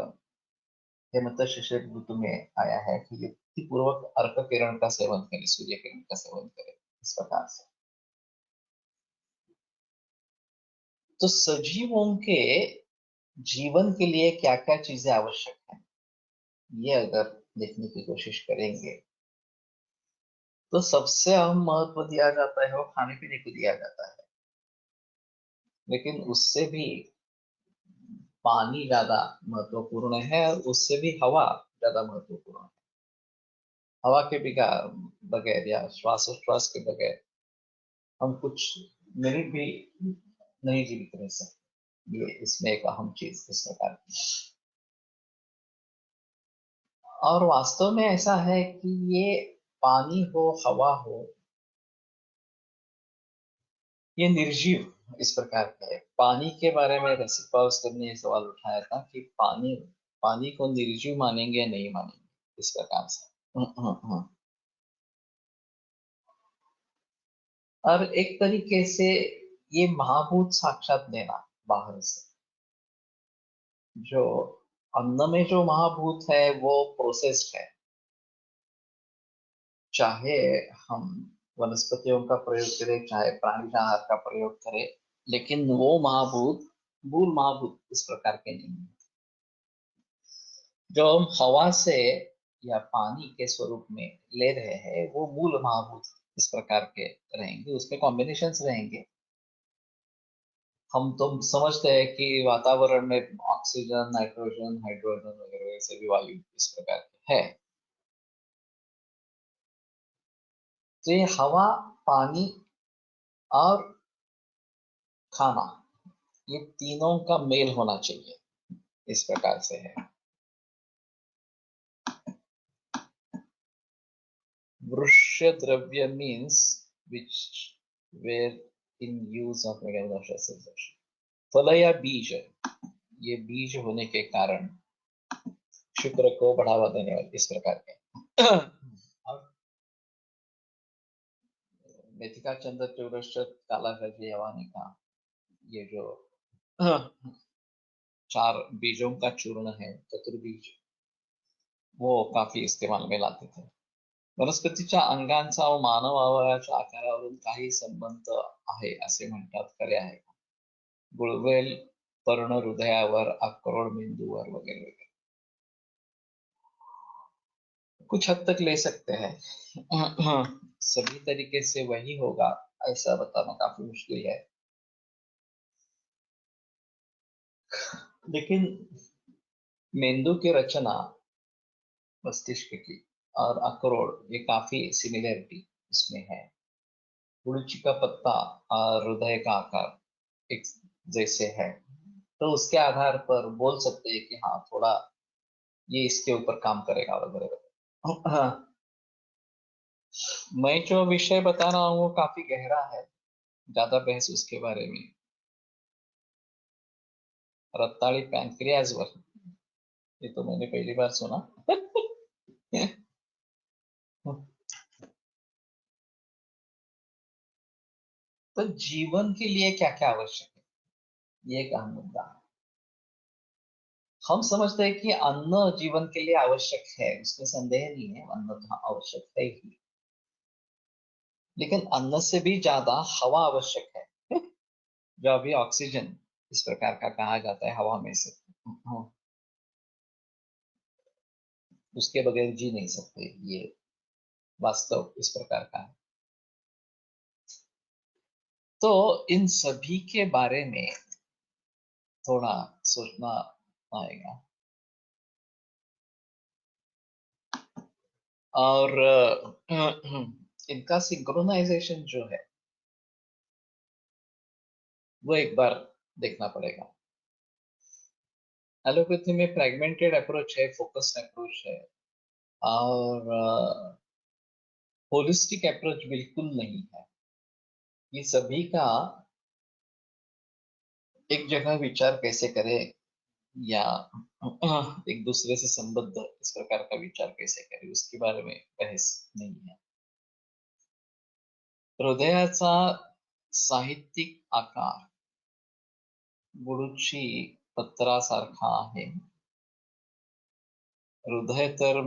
हेमंत शिशिर ऋतु में आया है कि युक्ति पूर्वक अर्क किरण का सेवन करें, सूर्य किरण का सेवन करें इस प्रकार से। तो सजीवों के जीवन के लिए क्या क्या चीजें आवश्यक है, ये अगर देखने की कोशिश करेंगे तो सबसे अहम महत्व दिया जाता है वो खाने पीने को दिया जाता है। लेकिन उससे भी पानी ज्यादा महत्वपूर्ण है, और उससे भी हवा ज्यादा महत्वपूर्ण है। हवा के बगैर या श्वासोच्छ्वास के बगैर हम कुछ मिनट भी नहीं जीवित रह सकते। ये इसमें एक अहम चीज इस प्रकार की। और वास्तव में ऐसा है कि ये पानी हो, हवा हो, ये निर्जीव इस प्रकार का है। पानी के बारे में रसिक पावस्कर ने ये सवाल उठाया था कि पानी पानी को निर्जीव मानेंगे या नहीं मानेंगे इस प्रकार से। और एक तरीके से ये महाभूत साक्षात देना बाहर से, जो अन्न में जो महाभूत है वो प्रोसेस्ड है, चाहे हम वनस्पतियों का प्रयोग करें चाहे प्राणी आहार का प्रयोग करें, लेकिन वो महाभूत मूल महाभूत इस प्रकार के नहीं है। जो हम हवा से या पानी के स्वरूप में ले रहे हैं वो मूल महाभूत इस प्रकार के रहेंगे, उसके कॉम्बिनेशंस रहेंगे। हम तो समझते हैं कि वातावरण में ऑक्सीजन, नाइट्रोजन, हाइड्रोजन वगैरह सभी वायु इस प्रकार के है। तो ये हवा, पानी और खाना, ये तीनों का मेल होना चाहिए इस प्रकार से है। वृक्ष द्रव्य means which where in use of फल या बीज, ये बीज होने के कारण शुक्र को बढ़ावा देने वाले इस प्रकार के। और मेथिका चंद्र चौरस काला गज यवानी का ये जो चार बीजों का चूर्ण है, चतुर्बीज, वो काफी इस्तेमाल में लाते थे। वनस्पतीच्या अंगांचा व मानव अवयवाच्या आकारावरून काही संबंध आहे असे म्हणतात, खरे आहे? गुळवेल पर्ण हृदयावर, अक्रोड मेंदूवर वगैरह वगैरह कुछ हद तक ले सकते हैं। सभी तरीके से वही होगा ऐसा बताना काफी मुश्किल है, लेकिन मेंदू की रचना, मस्तिष्क की और अक्रोड, ये काफी सिमिलरिटी इसमें है। गुड़ची का पत्ता और हृदय का आकार एक जैसे है, तो उसके आधार पर बोल सकते हैं कि हाँ थोड़ा ये इसके ऊपर काम करेगा वगैरह वगैरह। हाँ, मैं जो विषय बता रहा हूँ वो काफी गहरा है, ज्यादा बहस उसके बारे में। रत्ताड़ी पैंक्रियाज, ये तो मैंने पहली बार सुना। तो जीवन के लिए क्या क्या आवश्यक है, ये एक अहम मुद्दा है। हम समझते हैं कि अन्न जीवन के लिए आवश्यक है, उसमें संदेह नहीं है, अन्न तो आवश्यक है ही, लेकिन अन्न से भी ज्यादा हवा आवश्यक है। जो अभी ऑक्सीजन इस प्रकार का कहा जाता है हवा में से, उसके बगैर जी नहीं सकते, ये वास्तव इस प्रकार का है। तो इन सभी के बारे में थोड़ा सोचना आएगा। और इनका सिंक्रोनाइजेशन जो है वो एक बार देखना पड़ेगा। एलोपैथी में फ्रेगमेंटेड अप्रोच है, फोकस्ड अप्रोच है, और होलिस्टिक अप्रोच बिल्कुल नहीं है। ये सभी का एक जगह विचार कैसे करें, या एक दूसरे से संबद्ध इस प्रकार का विचार कैसे करें, उसके बारे में बहस नहीं है। हृदयाचा साहित्यिक आकार गुळूची पत्रासारखा आहे, हृदय तर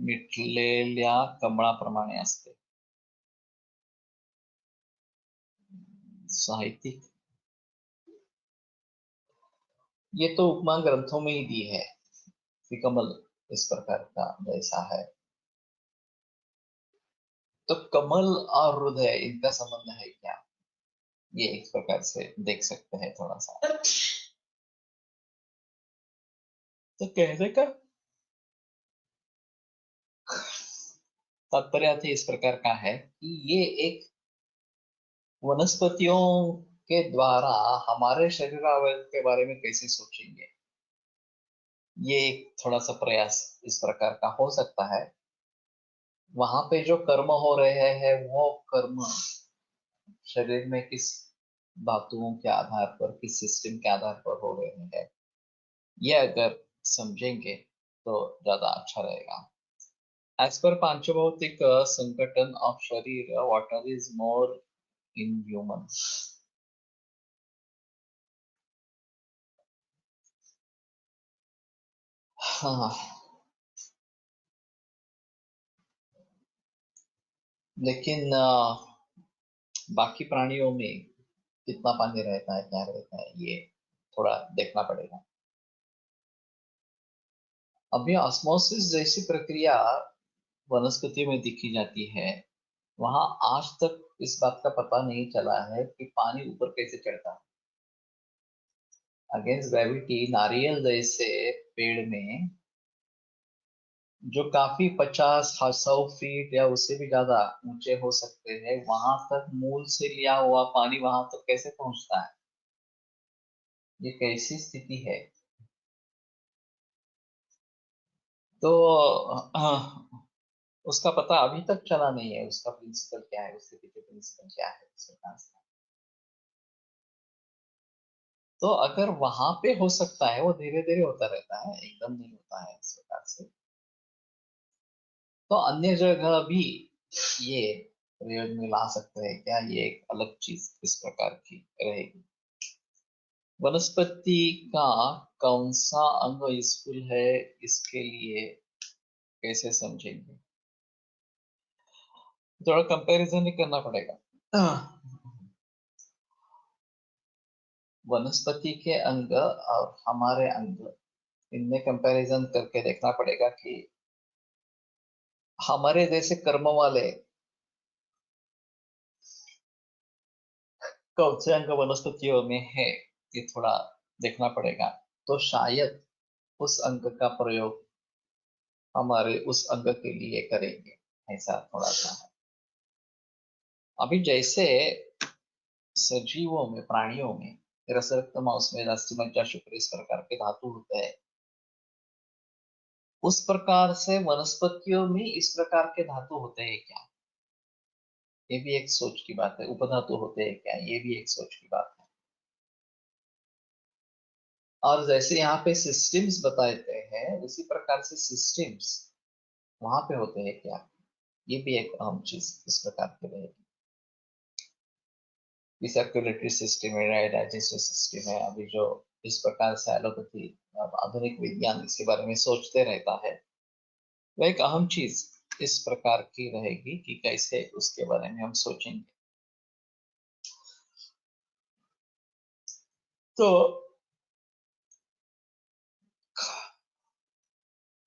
मिटलेल्या कमळाप्रमाणे असते। साहित्यिक, ये तो उपमा ग्रंथों में ही दी है कि कमल इस प्रकार का जैसा है। तो कमल और हृदय, इनका संबंध है क्या, ये एक प्रकार से देख सकते हैं थोड़ा सा। तो कहने का तात्पर्य इस प्रकार का है कि ये एक वनस्पतियों के द्वारा हमारे शरीर अवयव के बारे में कैसे सोचेंगे, ये एक थोड़ा सा प्रयास इस प्रकार का हो सकता है। वहां पे जो कर्म हो रहे हैं वो कर्म शरीर में किस धातुओं के आधार पर, किस सिस्टम के आधार पर हो रहे हैं, ये अगर समझेंगे तो ज्यादा अच्छा रहेगा। एज पर पांचभौतिक संकटन ऑफ शरीर, water is more in human. हाँ, लेकिन बाकी प्राणियों में कितना पानी रहता है, क्या रहता है, ये थोड़ा देखना पड़ेगा। अभी ऑस्मोसिस जैसी प्रक्रिया वनस्पति में दिखी जाती है, वहां आज तक इस बात का पता नहीं चला है कि पानी ऊपर कैसे चढ़ता है। अगेंस्ट ग्रेविटी नारियल जैसे पेड़ में, जो काफी 50-100 फीट या उससे भी ज्यादा ऊंचे हो सकते हैं, वहां तक मूल से लिया हुआ पानी वहां तक कैसे पहुंचता है, ये कैसी स्थिति है। तो उसका पता अभी तक चला नहीं है, उसका प्रिंसिपल क्या है, उसके पीछे प्रिंसिपल क्या है उसके पास। तो अगर वहां पे हो सकता है, वो धीरे धीरे होता रहता है, एकदम नहीं होता है इस प्रकार से, तो अन्य जगह भी ये प्रयोग में ला सकते हैं क्या, ये एक अलग चीज इस प्रकार की रहेगी। वनस्पति का कौन सा अंग यूजफुल है, इसके लिए कैसे समझेंगे, थोड़ा कंपैरिजन ही करना पड़ेगा। वनस्पति के अंग और हमारे अंग, इनमें कंपैरिजन करके देखना पड़ेगा कि हमारे जैसे कर्म वाले कौन से अंग वनस्पतियों में है, ये थोड़ा देखना पड़ेगा। तो शायद उस अंग का प्रयोग हमारे उस अंग के लिए करेंगे, ऐसा थोड़ा सा है। अभी जैसे सजीवों में, प्राणियों में रस, रक्त, मांस में अस्थि, मज्जा, शुक्र इस प्रकार के धातु होते हैं, उस प्रकार से वनस्पतियों में इस प्रकार के धातु होते हैं क्या, ये भी एक सोच की बात है। उपधातु होते हैं क्या, ये भी एक सोच की बात है। और जैसे यहाँ पे सिस्टम्स बताते हैं, उसी प्रकार से सिस्टम्स वहां पे होते हैं क्या, ये भी एक अहम चीज इस प्रकार की रहेगी। सर्कुलेटरी सिस्टम है, डाइजेस्टिव सिस्टम है, अभी जो इस प्रकार से एलोपैथी, आधुनिक विज्ञान इसके बारे में सोचते रहता है, वह एक अहम चीज इस प्रकार की रहेगी कि कैसे उसके बारे में हम सोचेंगे। तो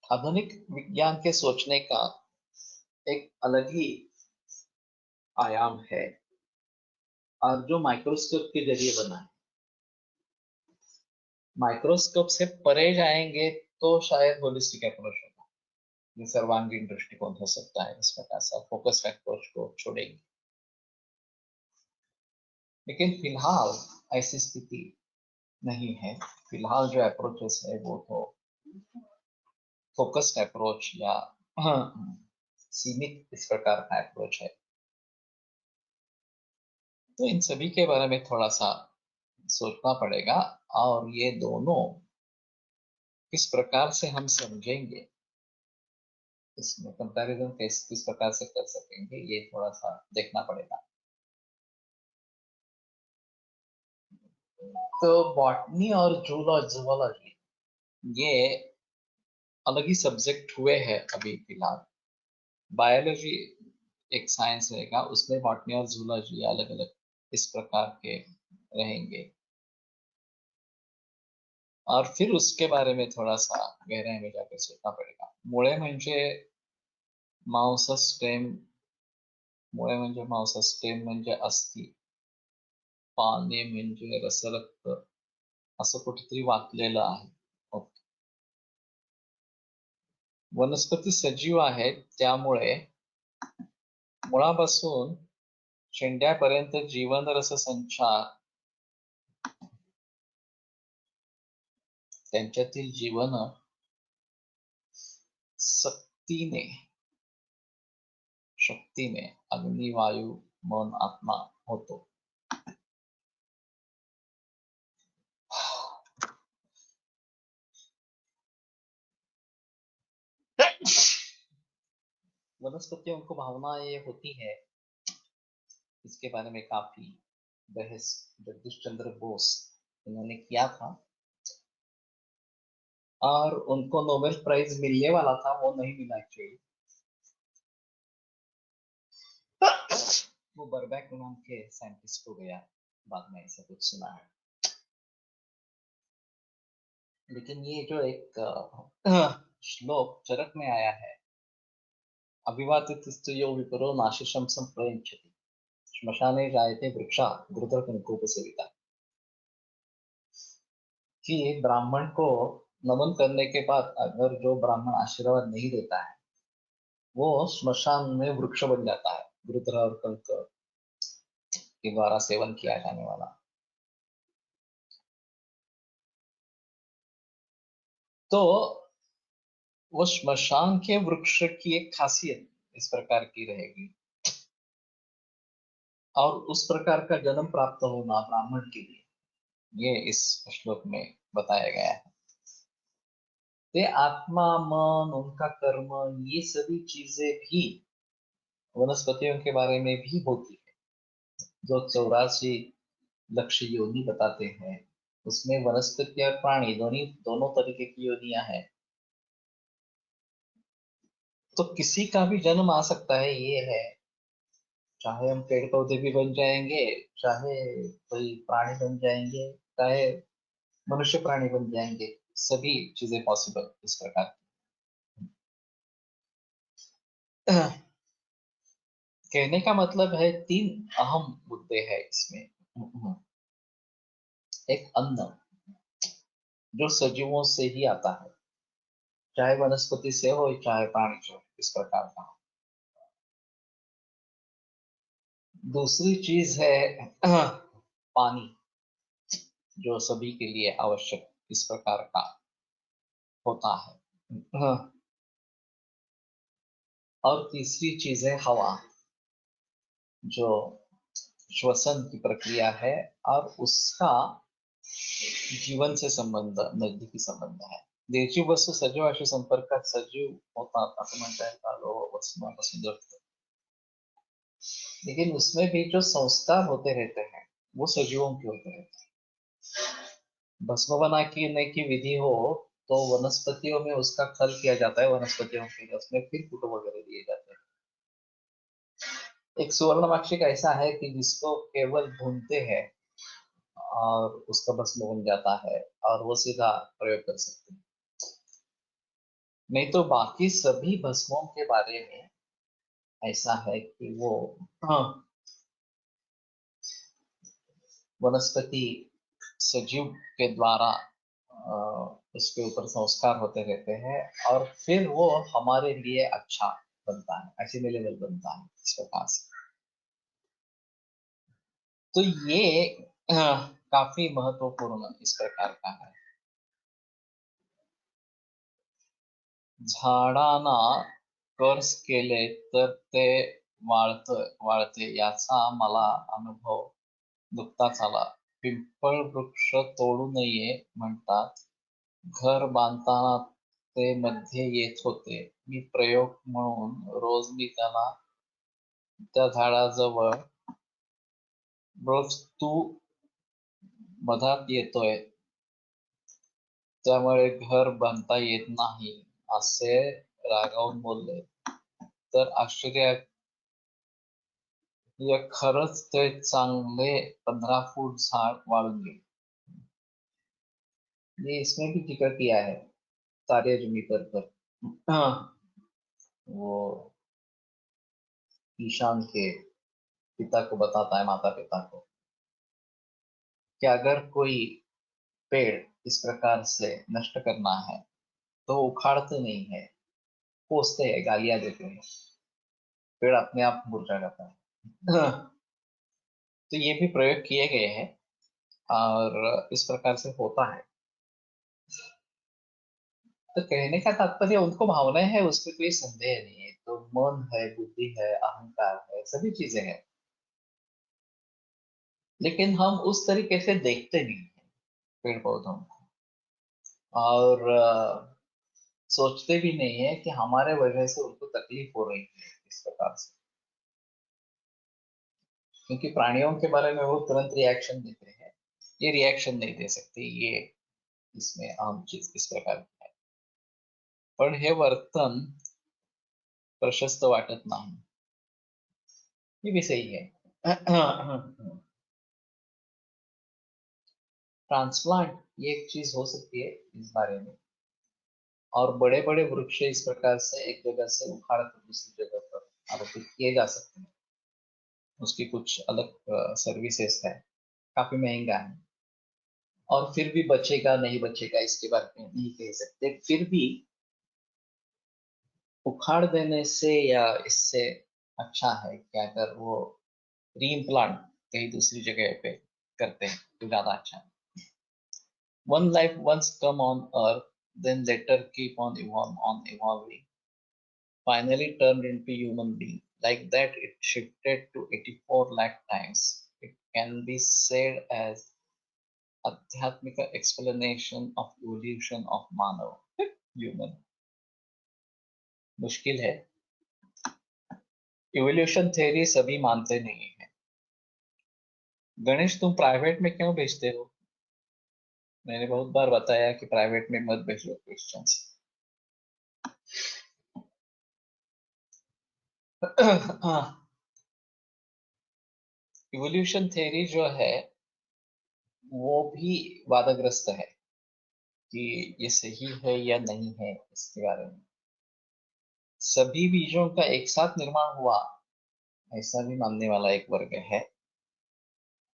आधुनिक विज्ञान के सोचने का एक अलग ही आयाम है, और जो माइक्रोस्कोप के जरिए बना है। माइक्रोस्कोप से परे जाएंगे तो शायद होलिस्टिक अप्रोच होगा, ये सर्वांगीण दृष्टिकोण हो सकता है, इस प्रकार से फोकस अप्रोच को छोड़ेंगे। लेकिन फिलहाल ऐसी स्थिति नहीं है। फिलहाल जो अप्रोचेस है वो तो फोकस्ड अप्रोच या सीमित इस प्रकार का अप्रोच है। तो इन सभी के बारे में थोड़ा सा सोचना पड़ेगा, और ये दोनों किस प्रकार से हम समझेंगे, इसमें कंपैरिजन किस प्रकार से कर सकेंगे, ये थोड़ा सा देखना पड़ेगा। तो बॉटनी और जूलॉजी ये अलग ही सब्जेक्ट हुए हैं अभी फिलहाल। बायोलॉजी एक साइंस रहेगा, उसमें बॉटनी और जूलॉजी अलग अलग इस प्रकार के रहेंगे, और फिर उसके बारे में थोड़ा सा गहराई में जाकर सोचना पड़ेगा। मुळे म्हणजे मांसस्टेम, मुळे म्हणजे मांसस्टेम म्हणजे अस्थि, पाने म्हणजे रसरक्त, असं कुठेतरी वाचलेलं आहे। ओके. वनस्पती सजीव आहेत, त्यामुळे मुळापासून शेंड्यापर्यंत जीवनरस संचार, त्यांच्यातील जीवन शक्तीने शक्तीने अग्नी, वायू, मन, आत्मा होतो। वनस्पतियों को भावनाएं होती है, इसके बारे में काफी बहस जगदीश चंद्र बोस इन्होंने किया था, और उनको नोबेल प्राइज मिलने वाला था, वो नहीं मिला एक्चुअली। वो बर्बैक नाम के साइंटिस्ट हो गया बाद में, ऐसा कुछ सुना है। लेकिन ये जो एक श्लोक चरक में आया है, अभिवादितस्तु विपरो नाशिशं प्रयच्छति, श्मशाने जायते वृक्षा गुरुतरकनिकोपसेविता, कि ब्राह्मण को नमन करने के बाद अगर जो ब्राह्मण आशीर्वाद नहीं देता है, वो श्मशान में वृक्ष बन जाता है, गुरुतर और कंक के द्वारा सेवन किया जाने वाला। तो वो श्मशान के वृक्ष की एक खासियत इस प्रकार की रहेगी, और उस प्रकार का जन्म प्राप्त होना ब्राह्मण के लिए, ये इस श्लोक में बताया गया है। ते आत्मा, मन, उनका कर्म, ये सभी चीजें भी वनस्पतियों के बारे में भी होती है। जो 84 लक्ष्य योनि बताते हैं, उसमें वनस्पति और प्राणी दोनों तरीके की योनियां हैं। तो किसी का भी जन्म आ सकता है, ये है। चाहे हम पेड़ पौधे भी बन जाएंगे, चाहे कोई प्राणी बन जाएंगे, चाहे मनुष्य प्राणी बन जाएंगे, सभी चीजें पॉसिबल इस प्रकार की। कहने का मतलब है तीन अहम मुद्दे हैं इसमें। एक अन्न, जो सजीवों से ही आता है, चाहे वनस्पति से हो चाहे प्राणी से हो, इस प्रकार का हो। दूसरी चीज है पानी, जो सभी के लिए आवश्यक इस प्रकार का होता है। और तीसरी चीज है हवा, जो श्वसन की प्रक्रिया है और उसका जीवन से संबंध, नजदीकी संबंध है. निर्जीव वस्तू सजीवाशी संपर्कात सजीव होतात असं म्हणता येईल का वस्तूपासून जगतात. लेकिन उसमें भी जो संस्कार होते रहते हैं वो सजीवों के होते रहते हैं. भस्म बनाने की विधि हो तो वनस्पतियों में उसका खल किया जाता है, वनस्पतियों के उसमें फिर कुट वगैरह दिए जाते हैं. एक सुवर्णमाक्षिक ऐसा है कि जिसको केवल भूनते हैं और उसका भस्म बन जाता है और वो सीधा प्रयोग कर सकते हैं. नहीं तो बाकी सभी भस्मों के बारे में ऐसा है कि वो हाँ, वनस्पति सजीव के द्वारा उसके ऊपर संस्कार होते रहते हैं और फिर वो हमारे लिए अच्छा बनता है, असिमिलेबल बनता है इस प्रकार से. तो ये काफी महत्वपूर्ण इस प्रकार का है. झाडांना कर्स केले तर ते वाळते याचा मला अनुभव नुकताच आला. पिंपळ वृक्ष तोडू नये म्हणतात. घर बांधताना ते मध्ये येत होते. मी प्रयोग म्हणून रोज मी त्या झाडाजवळ रोज तू मधात येतोय त्यामुळे घर बांधता येत नाही असे रागावून बोलले. तर आश्चर्य खरंच ते चांगले 15 फूट झाड वाळून गेले. ये इसमें भी जिक्र किया है तारे जमीन पर. हाँ, वो ईशान के पिता को बताता है, माता पिता को, कि अगर कोई पेड़ इस प्रकार से नष्ट करना है तो वो उखाड़ते नहीं है, कोसते हैं, गालियां देते हैं, पेड़ अपने आप मुरझा जाता है. तो ये भी प्रयोग किए गए हैं और इस प्रकार से होता है. तो कहने का तात्पर्य उनको भावनाएं है, उसमें कोई संदेह नहीं है. तो मन है, बुद्धि है, अहंकार है, सभी चीजें हैं, लेकिन हम उस तरीके से देखते नहीं है पेड़ पौधों को और सोचते भी नहीं है कि हमारे वजह से उनको तकलीफ हो रही है इस प्रकार से. क्योंकि प्राणियों के बारे में वो तुरंत रिएक्शन देते हैं, ये रिएक्शन नहीं दे सकते. ये इसमें आम चीज इस प्रकार की है. पण हे वर्तन प्रशस्त वाटत नाही. ये भी सही है. ट्रांसप्लांट ये एक चीज हो सकती है इस बारे में, और बड़े बड़े वृक्ष इस प्रकार से एक जगह से उखाड़ कर दूसरी जगह पर आरोपित किए जा सकते हैं. उसकी कुछ अलग सर्विसेज है, काफी महंगा है, और फिर भी बचेगा नहीं बचेगा इसके बारे में नहीं कह सकते. फिर भी उखाड़ देने से या इससे अच्छा है कि अगर वो रीइम्प्लांट कहीं दूसरी जगह पे करते हैं तो ज्यादा अच्छा है. One life once come on earth, then later keep on evolving, finally turned into human being. Like that, it shifted to 84 lakh times. It can be said as Adhyatmika explanation of evolution of Manav, human. मुश्किल है. Evolution theory सभी मानते नहीं है. गणेश, तुम private में क्यों भेजते हो? मैंने बहुत बार बताया कि प्राइवेट में मत भेजो क्वेश्चंस. हाँ, इवोल्यूशन थ्योरी जो है वो भी वादग्रस्त है कि ये सही है या नहीं है इसके बारे में। सभी बीजों का एक साथ निर्माण हुआ ऐसा भी मानने वाला एक वर्ग है,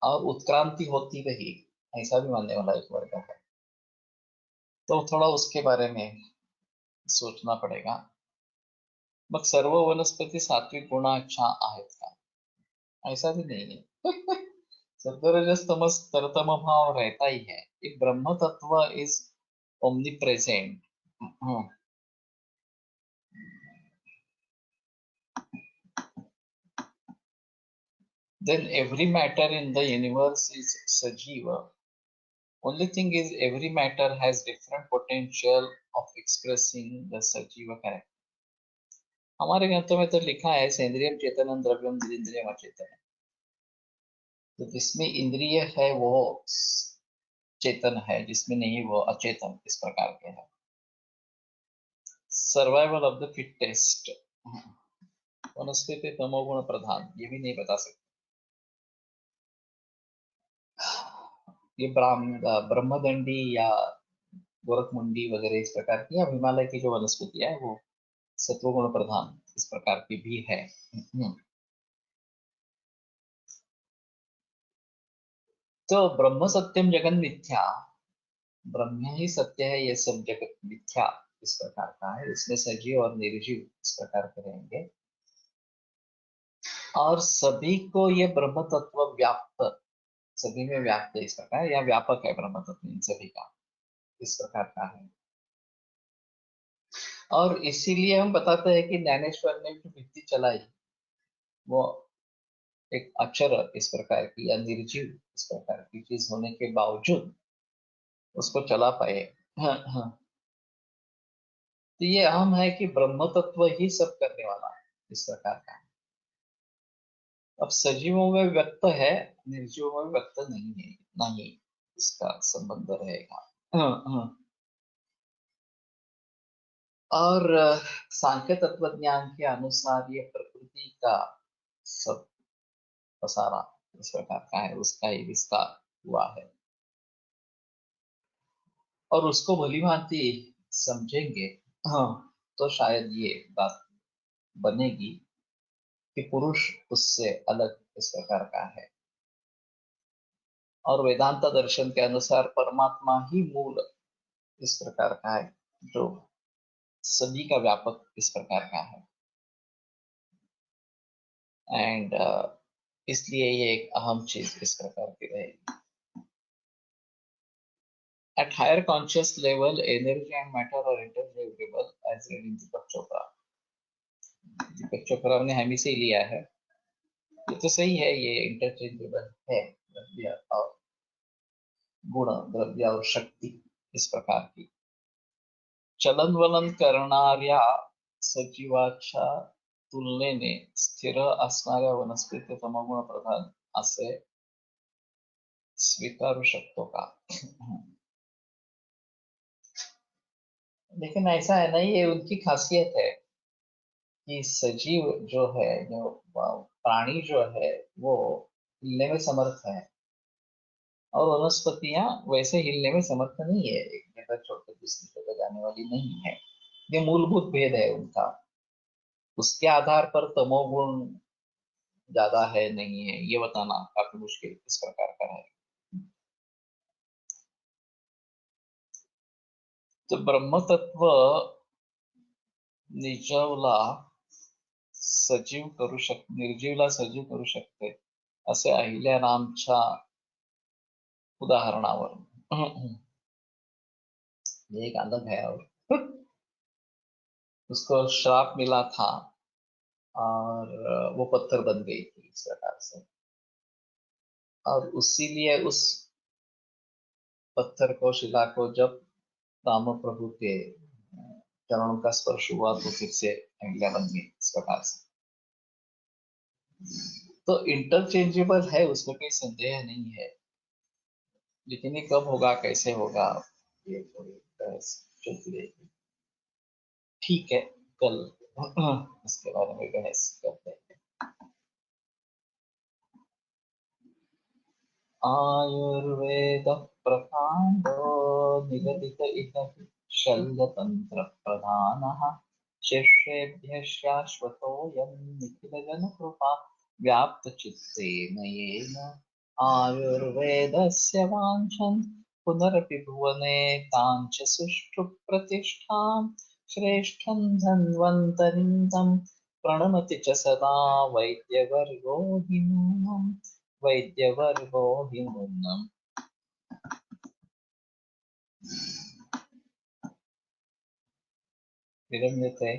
और उत्क्रांति होती रही ऐसा भी मानने वाला एक वर्ग है। तो थोड़ा उसके बारे में सोचना पड़ेगा। मग सर्व वनस्पती सात्विक गुणाच्या आहेत का? ऐसा भी नहीं है। सत्वरजस तमस तरतम भाव रहता ही है। एक ब्रह्म तत्व is omni present. Then every matter in the universe is sajiva. Only thing is every matter has different potential of expressing the sajiva character. हमारे ग्रंथों में तो लिखा है सेंद्रियम चेतनम द्रव्यम निरिंद्रियम अचेतन। तो जिसमें इंद्रिय है वो चेतन है, जिसमें नहीं वो अचेतन, इस प्रकार के है। Survival of the fittest. वनस्पति तमोगुण प्रधान, ये भी नहीं बता सकते। ये ब्रह्मदंडी या गोरखमुंडी वगैरह इस प्रकार की, या हिमालय की जो वनस्पतियां है वो सत्वगुण प्रधान इस प्रकार की भी है। तो ब्रह्म सत्यम जगन मिथ्या, ब्रह्म ही सत्य है, ये सब जगत मिथ्या इस प्रकार का है। इसमें सजीव और निर्जीव इस प्रकार के रहेंगे, और सभी को ये ब्रह्म तत्व व्याप्त, सभी में व्याप्त इस प्रकार, या व्यापक है ब्रह्म तत्व इन सभी का, इस प्रकार का है। और इसीलिए हम बताते हैं कि ज्ञानेश्वर ने जो भित्ति चलाई वो एक अक्षर इस प्रकार की या निर्जीव इस प्रकार की चीज होने के बावजूद उसको चला पाए। हाँ हाँ। तो ये अहम है कि ब्रह्म तत्व ही सब करने वाला है इस प्रकार का। अब सजीवों में व्यक्त है, निर्जीवों में व्यक्त नहीं है, इतना ही इसका संबंध रहेगा। हाँ हाँ। और सांख्य तत्व ज्ञान के अनुसार ये प्रकृति का सब पसारा इस प्रकार का है, उसका ही विस्तार हुआ है। और उसको भली भांति समझेंगे, हाँ, तो शायद ये बात बनेगी कि पुरुष उससे अलग इस प्रकार का है। और वेदांत दर्शन के अनुसार परमात्मा ही मूल इस प्रकार का है, जो सभी का व्यापक इस प्रकार का है। एंड इसलिए ये एक अहम चीज इस प्रकार की रहेगी। At higher conscious level, energy and matter are interchangeable, as read in Deepak Chopra. दीपक चोपड़ा ने हमी से ही लिया है, ये तो सही है, ये इंटरचेंजेबल है, द्रव्य और गुण, द्रव्य और शक्ति इस प्रकार की। चलन वलन करणाऱ्या सजीवाच्या तुलनेने स्थिर असणाऱ्या वनस्पती तमोगुण प्रधान असे स्वीकारू शकतो का? लेकिन ऐसा है ना, ये उनकी खासियत है कि सजीव जो है, जो प्राणी जो है वो हिलने में समर्थ है, और वनस्पतियां वैसे हिलने में समर्थ नहीं है, एक जगह छोड़कर दूसरी जगह जाने वाली नहीं है। ये मूलभूत भेद है उनका। उसके आधार पर तमोगुण ज्यादा है नहीं है ये बताना काफी मुश्किल इस प्रकार का है। तो ब्रह्म तत्व निर्जीवला सजीव करू निर्जीवला सजीव करू शकते असे अहिल्यारामच्या उदाहरणावरून। ये एक अलग है। और उसको श्राप मिला था और वो पत्थर बन गई थी इस प्रकार से, और उसीलिए उस पत्थर को, शिला को जब राम प्रभु के चरणों का स्पर्श हुआ तो फिर से अहिल्या बन गई इस प्रकार से। तो इंटरचेंजेबल है, उसमें कोई संदेह नहीं है, लेकिन ये कब होगा, कैसे होगा, ये थोड़ी बहस चलती रहेगी। ठीक है, कल इसके बारे में बहस करते हैं। आयुर्वेद प्रकांडो निगदित इह शल्यतंत्र प्रधानः शिष्येभ्यः शाश्वतोऽयं निखिलजनकृपा व्याप्तचित्तेन येन आयुर्वेदस्य वाञ्छन् पुनरपि भुवने काञ्च सुष्ठु प्रतिष्ठां श्रेष्ठं धन्वन्तरिं तं प्रणमति च सदा वैद्यवर्गो हि नूनम् वैद्यवर्गो हि नूनम् विरम्यते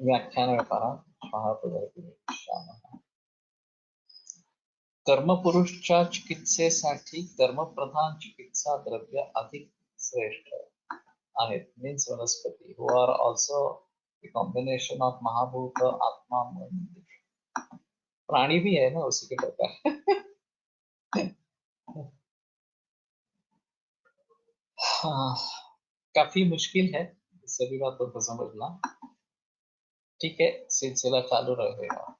व्याख्यानव्यापारः श्वः पुनर्विवेक्ष्यामः। कर्मपुरुषच्या चिकित्सेसाठी कर्मप्रधान चिकित्सा द्रव्य अधिक श्रेष्ठ आहेत मीन्स वनस्पती who are also the combination of महाभूत आत्मा मन प्राणी भी है ना उसी के प्रकार हाँ, काफी मुश्किल है सभी बातों को समझना। ठीक है, सिलसिला चालू रहेगा।